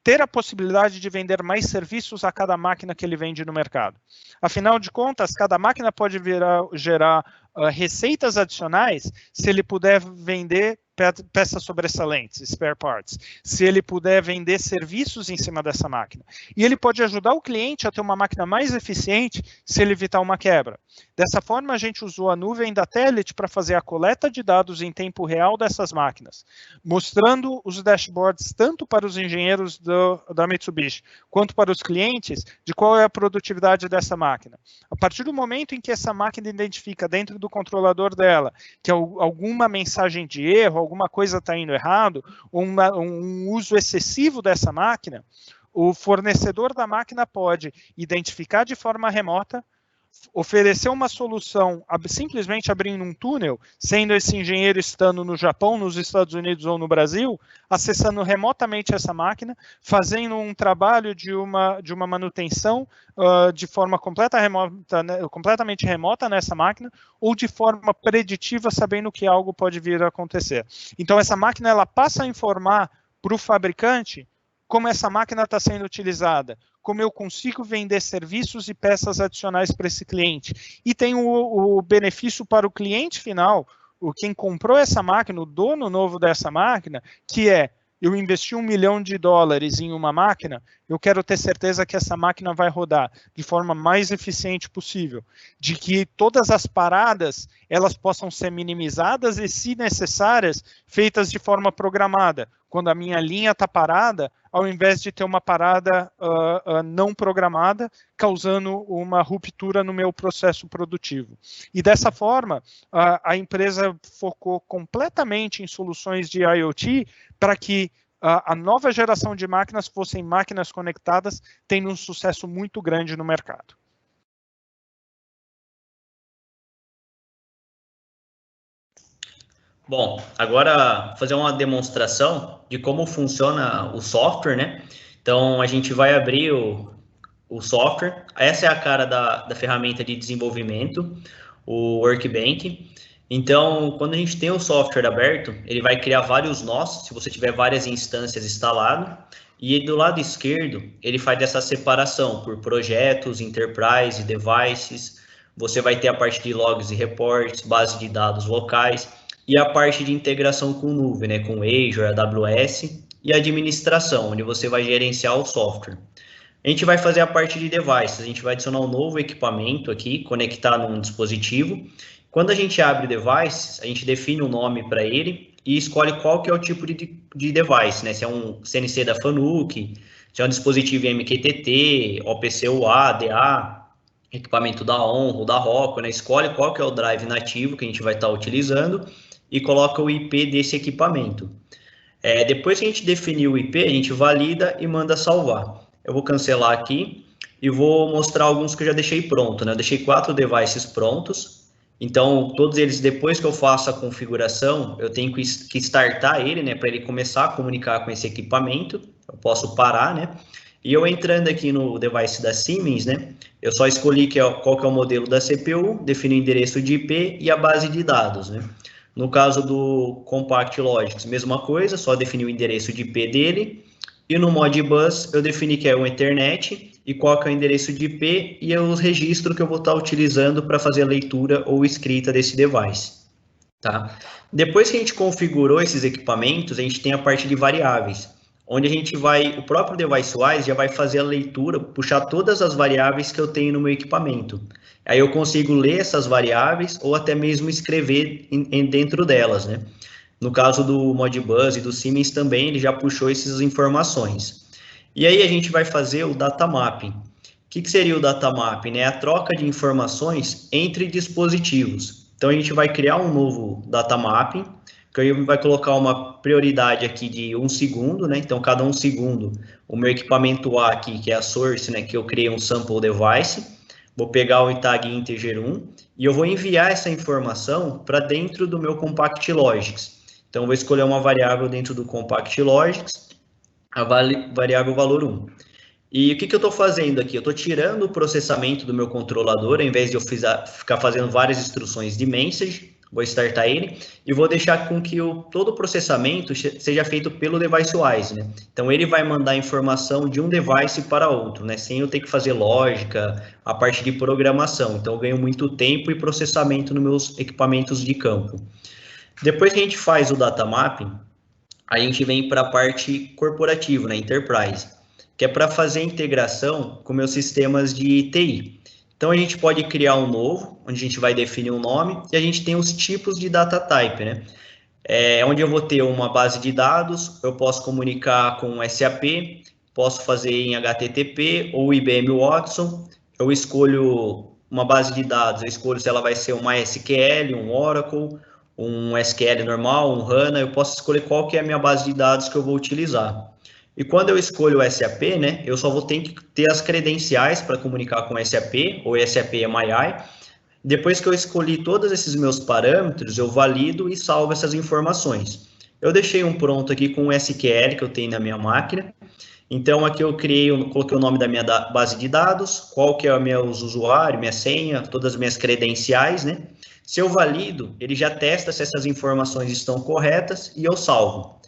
ter a possibilidade de vender mais serviços a cada máquina que ele vende no mercado. Afinal de contas, cada máquina pode gerar receitas adicionais se ele puder vender peças sobressalentes, spare parts, se ele puder vender serviços em cima dessa máquina. E ele pode ajudar o cliente a ter uma máquina mais eficiente se ele evitar uma quebra. Dessa forma, a gente usou a nuvem da Telit para fazer a coleta de dados em tempo real dessas máquinas, mostrando os dashboards tanto para os engenheiros da Mitsubishi quanto para os clientes de qual é a produtividade dessa máquina. A partir do momento em que essa máquina identifica dentro do controlador dela que alguma mensagem de erro, alguma coisa está indo errado, um uso excessivo dessa máquina, o fornecedor da máquina pode identificar de forma remota, oferecer uma solução simplesmente abrindo um túnel, sendo esse engenheiro estando no Japão, nos Estados Unidos ou no Brasil, acessando remotamente essa máquina, fazendo um trabalho de uma manutenção de forma completamente remota nessa máquina, ou de forma preditiva, sabendo que algo pode vir a acontecer. Então, essa máquina ela passa a informar para o fabricante como essa máquina está sendo utilizada, como eu consigo vender serviços e peças adicionais para esse cliente. E tem o benefício para o cliente final, quem comprou essa máquina, o dono novo dessa máquina, que é, eu investi $1 milhão em uma máquina, eu quero ter certeza que essa máquina vai rodar de forma mais eficiente possível, de que todas as paradas, elas possam ser minimizadas e, se necessárias, feitas de forma programada. Quando a minha linha está parada, ao invés de ter uma parada não programada, causando uma ruptura no meu processo produtivo. E dessa forma, a empresa focou completamente em soluções de IoT para que a nova geração de máquinas fossem máquinas conectadas, tendo um sucesso muito grande no mercado. Bom, agora fazer uma demonstração de como funciona o software, né? Então, a gente vai abrir o software. Essa é a cara da ferramenta de desenvolvimento, o Workbench. Então, quando a gente tem o software aberto, ele vai criar vários nós, se você tiver várias instâncias instaladas, e do lado esquerdo, ele faz essa separação por projetos, enterprise, devices. Você vai ter a parte de logs e reports, base de dados locais, e a parte de integração com nuvem, né, com Azure, AWS, e administração, onde você vai gerenciar o software. A gente vai fazer a parte de devices, a gente vai adicionar um novo equipamento aqui, conectar num dispositivo. Quando a gente abre o device, a gente define um nome para ele e escolhe qual que é o tipo de device, né? Se é um CNC da Fanuc, se é um dispositivo MQTT, OPC-UA, DA, equipamento da Onro, da Rockwell, né? Escolhe qual que é o drive nativo que a gente vai estar utilizando e coloca o IP desse equipamento. Depois que a gente definir o IP, a gente valida e manda salvar. Eu vou cancelar aqui e vou mostrar alguns que eu já deixei pronto, né? Eu deixei 4 devices prontos. Então, todos eles, depois que eu faço a configuração, eu tenho que startar ele, né, para ele começar a comunicar com esse equipamento. Eu posso parar, né? E eu entrando aqui no device da Siemens, né, eu só escolhi qual que é o modelo da CPU, defino o endereço de IP e a base de dados, né? No caso do Compact Logics, mesma coisa, só defini o endereço de IP dele. E no Modbus, eu defini que é um Ethernet e qual que é o endereço de IP e os registros que eu vou estar utilizando para fazer a leitura ou escrita desse device. Tá? Depois que a gente configurou esses equipamentos, a gente tem a parte de variáveis, onde a gente vai, o próprio DeviceWise já vai fazer a leitura, puxar todas as variáveis que eu tenho no meu equipamento. Aí eu consigo ler essas variáveis ou até mesmo escrever dentro delas, né? No caso do Modbus e do Siemens também, ele já puxou essas informações. E aí a gente vai fazer o data mapping. O que seria o data mapping? É a troca de informações entre dispositivos. Então a gente vai criar um novo data mapping, que aí vai colocar uma prioridade aqui de 1 segundo, né? Então cada 1 segundo, o meu equipamento A aqui, que é a source, né? Que eu criei um sample device, vou pegar o tag integer 1 e eu vou enviar essa informação para dentro do meu Compact Logics. Então, eu vou escolher uma variável dentro do Compact Logics, a variável valor 1. E o que eu estou fazendo aqui? Eu estou tirando o processamento do meu controlador, ao invés de eu ficar fazendo várias instruções de message, vou startar ele, e vou deixar com que todo o processamento seja feito pelo DeviceWise, né? Então, ele vai mandar a informação de um device para outro, né? Sem eu ter que fazer lógica, a parte de programação. Então, eu ganho muito tempo e processamento nos meus equipamentos de campo. Depois que a gente faz o data mapping, a gente vem para a parte corporativa, né, Enterprise, que é para fazer a integração com meus sistemas de TI. Então, a gente pode criar um novo, onde a gente vai definir um nome, e a gente tem os tipos de data type, né? Onde eu vou ter uma base de dados, eu posso comunicar com SAP, posso fazer em HTTP ou IBM Watson, eu escolho uma base de dados, eu escolho se ela vai ser uma SQL, um Oracle, um SQL normal, um HANA, eu posso escolher qual que é a minha base de dados que eu vou utilizar. E quando eu escolho o SAP, né, eu só vou ter que ter as credenciais para comunicar com o SAP, ou SAP MII. Depois que eu escolhi todos esses meus parâmetros, eu valido e salvo essas informações. Eu deixei um pronto aqui com o SQL que eu tenho na minha máquina. Então, aqui eu coloquei o nome da minha base de dados, qual que é o meu usuário, minha senha, todas as minhas credenciais, né? Se eu valido, ele já testa se essas informações estão corretas e eu salvo.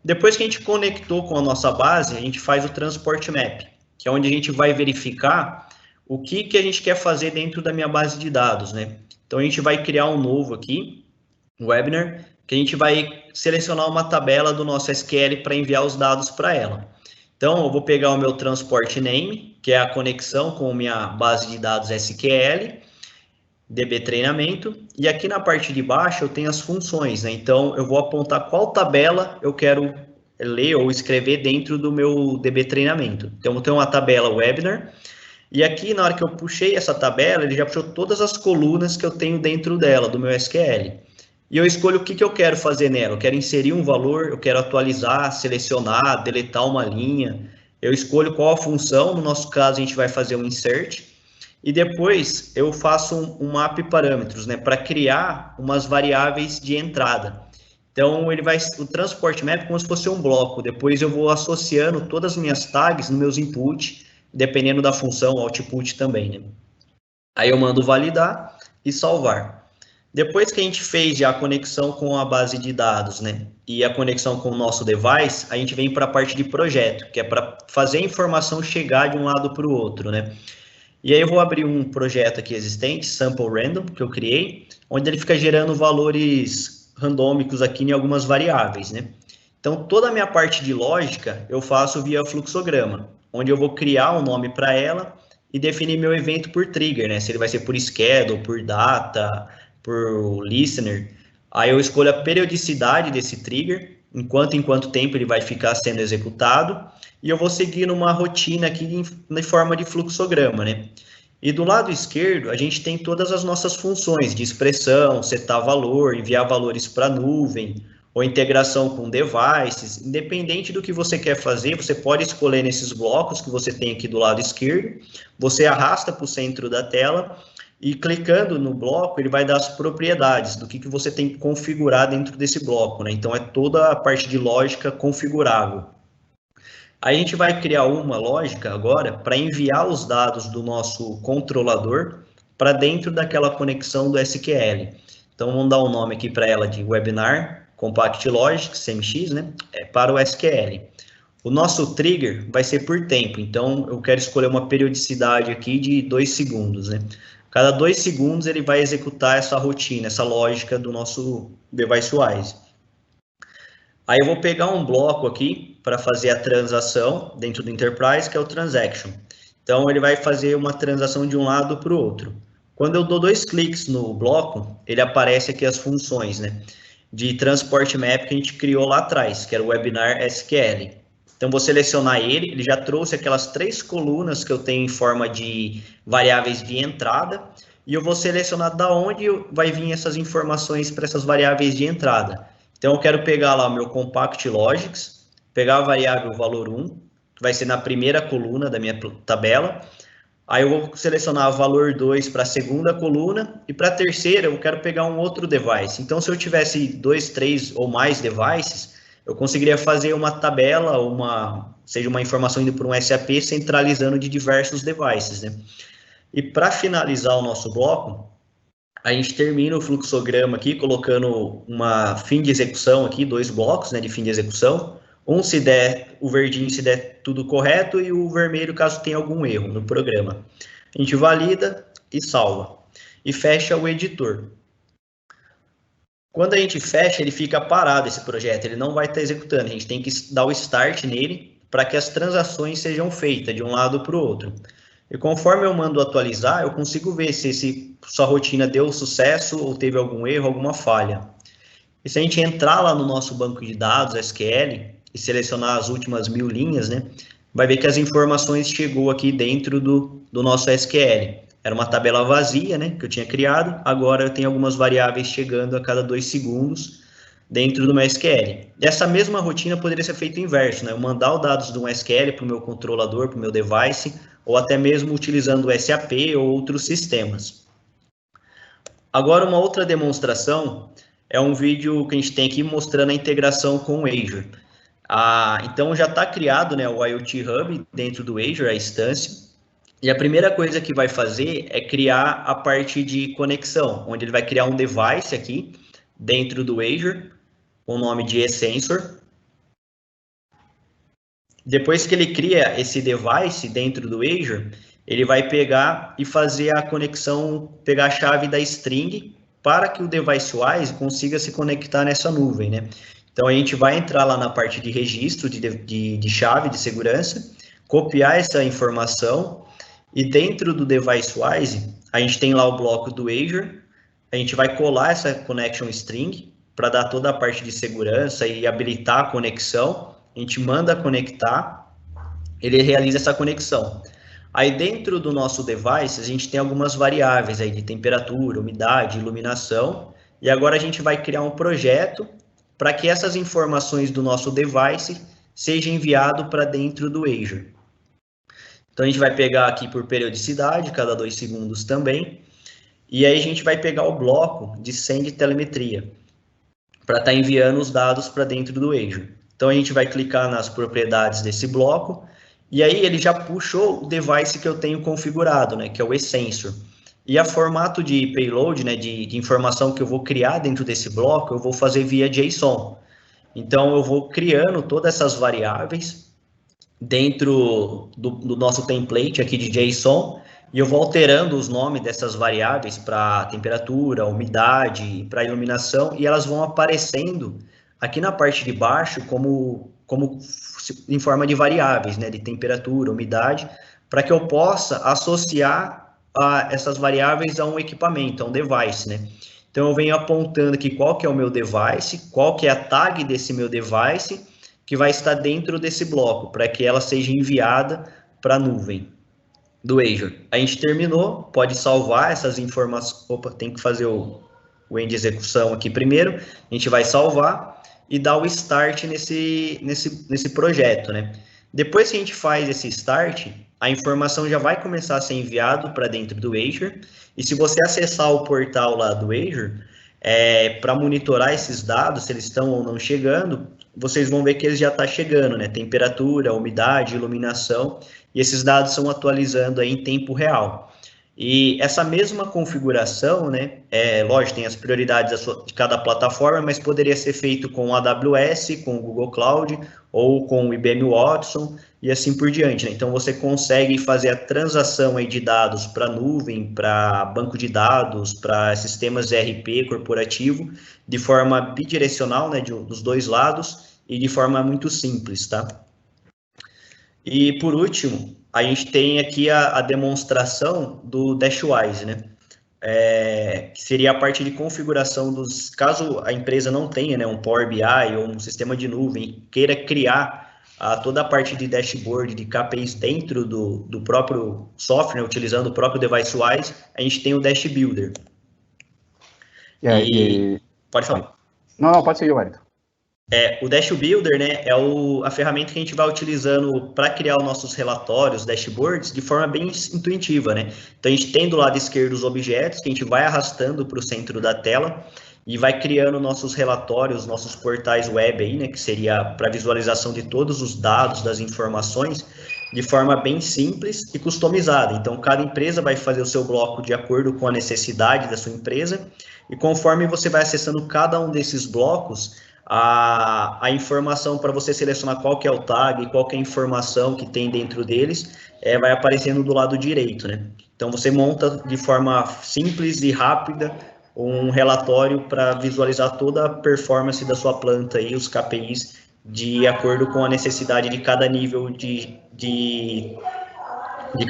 Depois que a gente conectou com a nossa base, a gente faz o Transport Map, que é onde a gente vai verificar o que a gente quer fazer dentro da minha base de dados, né? Então, a gente vai criar um novo aqui, um webinar, que a gente vai selecionar uma tabela do nosso SQL para enviar os dados para ela. Então, eu vou pegar o meu Transport Name, que é a conexão com a minha base de dados SQL, DB treinamento, e aqui na parte de baixo eu tenho as funções, né? Então eu vou apontar qual tabela eu quero ler ou escrever dentro do meu DB treinamento. Então eu tenho uma tabela webinar, e aqui na hora que eu puxei essa tabela, ele já puxou todas as colunas que eu tenho dentro dela, do meu SQL. E eu escolho o que eu quero fazer nela. Eu quero inserir um valor, eu quero atualizar, selecionar, deletar uma linha. Eu escolho qual a função, no nosso caso a gente vai fazer um insert. E depois eu faço um map parâmetros, né, para criar umas variáveis de entrada. Então, o Transport Map é como se fosse um bloco. Depois eu vou associando todas as minhas tags nos meus inputs dependendo da função, output também, né? Aí eu mando validar e salvar. Depois que a gente fez já a conexão com a base de dados, né, e a conexão com o nosso device, a gente vem para a parte de projeto, que é para fazer a informação chegar de um lado para o outro, né. E aí eu vou abrir um projeto aqui existente, Sample Random, que eu criei, onde ele fica gerando valores randômicos aqui em algumas variáveis, né. Então, toda a minha parte de lógica eu faço via fluxograma, onde eu vou criar um nome para ela e definir meu evento por trigger, né? Se ele vai ser por schedule, por data, por listener. Aí eu escolho a periodicidade desse trigger, em quanto tempo ele vai ficar sendo executado, e eu vou seguir uma rotina aqui em forma de fluxograma, né? E do lado esquerdo, a gente tem todas as nossas funções de expressão, setar valor, enviar valores para a nuvem, ou integração com devices. Independente do que você quer fazer, você pode escolher nesses blocos que você tem aqui do lado esquerdo, você arrasta para o centro da tela e clicando no bloco, ele vai dar as propriedades do que você tem que configurar dentro desse bloco, né? Então, é toda a parte de lógica configurável. Aí a gente vai criar uma lógica agora para enviar os dados do nosso controlador para dentro daquela conexão do SQL. Então, vamos dar um nome aqui para ela de Webinar Compact Logic, CMX, né, para o SQL. O nosso trigger vai ser por tempo, então eu quero escolher uma periodicidade aqui de 2 segundos, né. Cada 2 segundos ele vai executar essa rotina, essa lógica do nosso DeviceWise. Aí eu vou pegar um bloco aqui para fazer a transação dentro do Enterprise, que é o Transaction. Então, ele vai fazer uma transação de um lado para o outro. Quando eu dou 2 cliques no bloco, ele aparece aqui as funções, né, de Transport Map que a gente criou lá atrás, que era o Webinar SQL. Então, vou selecionar ele já trouxe aquelas 3 colunas que eu tenho em forma de variáveis de entrada, e eu vou selecionar da onde vai vir essas informações para essas variáveis de entrada. Então, eu quero pegar lá o meu Compact Logics, pegar a variável valor 1, que vai ser na primeira coluna da minha tabela. Aí eu vou selecionar o valor 2 para a segunda coluna, e para a terceira eu quero pegar um outro device. Então, se eu tivesse 2, 3 ou mais devices, eu conseguiria fazer uma tabela, seja uma informação indo para um SAP, centralizando de diversos devices, né? E para finalizar o nosso bloco, a gente termina o fluxograma aqui colocando uma fim de execução aqui, 2 blocos, né, de fim de execução. Se der, o verdinho se der tudo correto e o vermelho caso tenha algum erro no programa. A gente valida e salva. E fecha o editor. Quando a gente fecha, ele fica parado esse projeto, ele não vai estar executando. A gente tem que dar o start nele para que as transações sejam feitas de um lado para o outro. E conforme eu mando atualizar, eu consigo ver se sua rotina deu sucesso ou teve algum erro, alguma falha. E se a gente entrar lá no nosso banco de dados, SQL, e selecionar as últimas 1000 linhas, né, vai ver que as informações chegou aqui dentro do nosso SQL. Era uma tabela vazia, né, que eu tinha criado, agora eu tenho algumas variáveis chegando a cada 2 segundos dentro do meu SQL. Essa mesma rotina poderia ser feita inverso, né, eu mandar os dados de um SQL para o meu controlador, para o meu device, ou até mesmo utilizando o SAP ou outros sistemas. Agora, uma outra demonstração é um vídeo que a gente tem aqui mostrando a integração com o Azure. Então, já está criado, né, o IoT Hub dentro do Azure, a instância, e a primeira coisa que vai fazer é criar a parte de conexão, onde ele vai criar um device aqui dentro do Azure, com o nome de eSensor. Depois que ele cria esse device dentro do Azure, ele vai pegar e fazer a conexão, pegar a chave da string para que o DeviceWise consiga se conectar nessa nuvem, né? Então, a gente vai entrar lá na parte de registro de chave de segurança, copiar essa informação, e dentro do DeviceWise, a gente tem lá o bloco do Azure, a gente vai colar essa connection string para dar toda a parte de segurança e habilitar a conexão. A gente manda conectar, ele realiza essa conexão. Aí dentro do nosso device, a gente tem algumas variáveis aí de temperatura, umidade, iluminação, e agora a gente vai criar um projeto para que essas informações do nosso device sejam enviadas para dentro do Azure. Então a gente vai pegar aqui por periodicidade, cada 2 segundos também, e aí a gente vai pegar o bloco de send telemetria, para estar enviando os dados para dentro do Azure. Então, a gente vai clicar nas propriedades desse bloco E aí ele já puxou o device que eu tenho configurado, né, que é o eSensor. E a formato de payload, né, de informação que eu vou criar dentro desse bloco, eu vou fazer via JSON. Então, eu vou criando todas essas variáveis dentro do nosso template aqui de JSON, e eu vou alterando os nomes dessas variáveis para temperatura, umidade, para iluminação, e elas vão aparecendo aqui na parte de baixo como em forma de variáveis, né, de temperatura, umidade, para que eu possa associar essas variáveis a um equipamento, a um device, né? Então, eu venho apontando aqui qual que é o meu device, qual que é a tag desse meu device, que vai estar dentro desse bloco, para que ela seja enviada para a nuvem do Azure. A gente terminou, pode salvar essas informações. Opa, tem que fazer o end execução aqui primeiro. A gente vai salvar e dar o start nesse projeto, né? Depois que a gente faz esse start, a informação já vai começar a ser enviado para dentro do Azure. E se você acessar o portal lá do Azure, para monitorar esses dados, se eles estão ou não chegando, vocês vão ver que eles já estão chegando, né? Temperatura, umidade, iluminação, e esses dados são atualizando aí em tempo real. E essa mesma configuração, né, lógico, tem as prioridades de cada plataforma, mas poderia ser feito com o AWS, com o Google Cloud, ou com o IBM Watson, e assim por diante, né? Então, você consegue fazer a transação aí de dados para nuvem, para banco de dados, para sistemas ERP corporativo, de forma bidirecional, né, dos dois lados, e de forma muito simples, tá? E, por último, a gente tem aqui a demonstração do Dashwise, né? Que seria a parte de configuração dos... Caso a empresa não tenha, né, um Power BI ou um sistema de nuvem, queira criar toda a parte de dashboard, de KPIs dentro do próprio software, né, utilizando o próprio DeviceWise, a gente tem o Dash Builder. Pode falar. Não, pode seguir, Wellington. O Dash Builder, né, a ferramenta que a gente vai utilizando para criar os nossos relatórios, dashboards, de forma bem intuitiva, né? Então, a gente tem do lado esquerdo os objetos, que a gente vai arrastando para o centro da tela e vai criando nossos relatórios, nossos portais web aí, né, que seria para visualização de todos os dados, das informações, de forma bem simples e customizada. Então, cada empresa vai fazer o seu bloco de acordo com a necessidade da sua empresa, e conforme você vai acessando cada um desses blocos, a informação para você selecionar qual que é o tag, qual que é a informação que tem dentro deles, vai aparecendo do lado direito, né? Então, você monta de forma simples e rápida um relatório para visualizar toda a performance da sua planta e os KPIs de acordo com a necessidade de cada nível de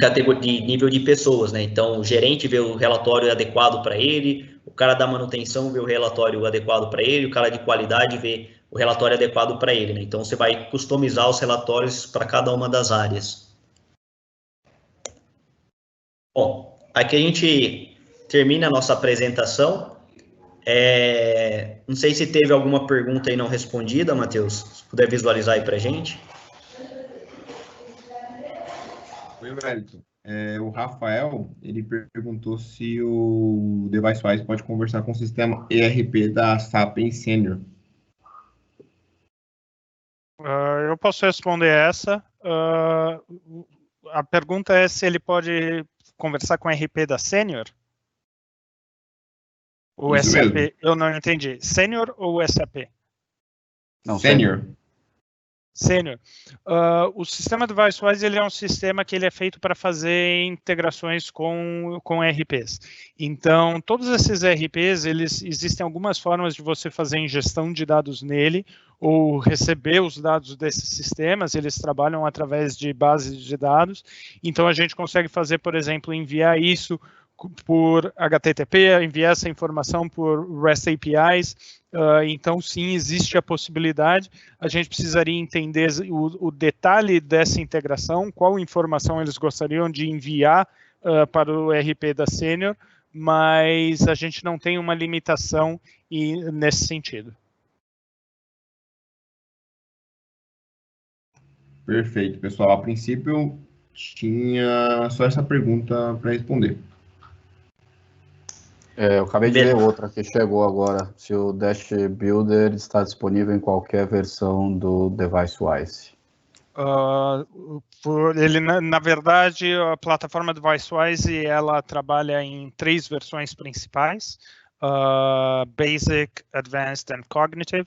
categoria, de nível de pessoas, né? Então, o gerente vê o relatório adequado para ele, o cara da manutenção vê o relatório adequado para ele, o cara de qualidade vê o relatório adequado para ele, né? Então, você vai customizar os relatórios para cada uma das áreas. Bom, aqui a gente termina a nossa apresentação. Não sei se teve alguma pergunta aí não respondida, Matheus, se puder visualizar aí para a gente. Oi, Wellington. O Rafael, ele perguntou se o DeviceWise pode conversar com o sistema ERP da SAP Senior. Eu posso responder essa. A pergunta é se ele pode conversar com o ERP da Senior? O Isso SAP, mesmo. eu não entendi. Senior ou SAP? Não, Senior. Senior. O sistema DeviceWise, ele é um sistema que ele é feito para fazer integrações com ERPs. Então, todos esses ERPs, existem algumas formas de você fazer ingestão de dados nele ou receber os dados desses sistemas. Eles trabalham através de bases de dados. Então, a gente consegue fazer, por exemplo, enviar isso por HTTP, enviar essa informação por REST APIs. Então, sim, existe a possibilidade. A gente precisaria entender o detalhe dessa integração, qual informação eles gostariam de enviar para o ERP da Senior, mas a gente não tem uma limitação nesse sentido. Perfeito, pessoal. A princípio, tinha só essa pergunta para responder. Eu acabei de ler outra que chegou agora, se o Dash Builder está disponível em qualquer versão do DeviceWise. Na verdade, a plataforma DeviceWise, ela trabalha em 3 versões principais, Basic, Advanced and Cognitive.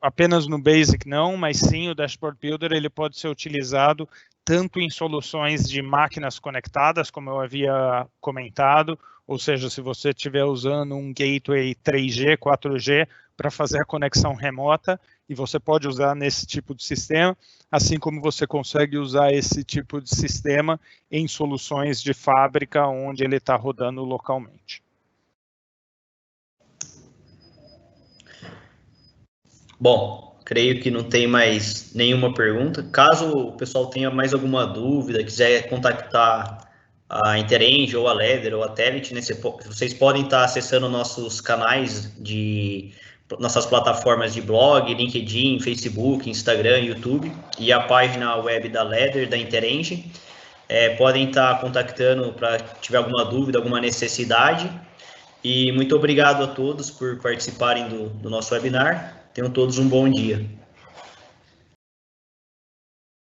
Apenas no Basic não, mas sim o Dashboard Builder ele pode ser utilizado tanto em soluções de máquinas conectadas, como eu havia comentado, ou seja, se você estiver usando um gateway 3G, 4G para fazer a conexão remota, e você pode usar nesse tipo de sistema, assim como você consegue usar esse tipo de sistema em soluções de fábrica onde ele está rodando localmente. Bom, creio que não tem mais nenhuma pergunta. Caso o pessoal tenha mais alguma dúvida, quiser contactar a Interenge ou a Leder ou a Telit, né, vocês podem estar acessando nossos canais nossas plataformas de blog, LinkedIn, Facebook, Instagram, YouTube e a página web da Leder, da Interenge. Podem estar contactando para tiver alguma dúvida, alguma necessidade. E muito obrigado a todos por participarem do nosso webinar. Tenham todos um bom dia.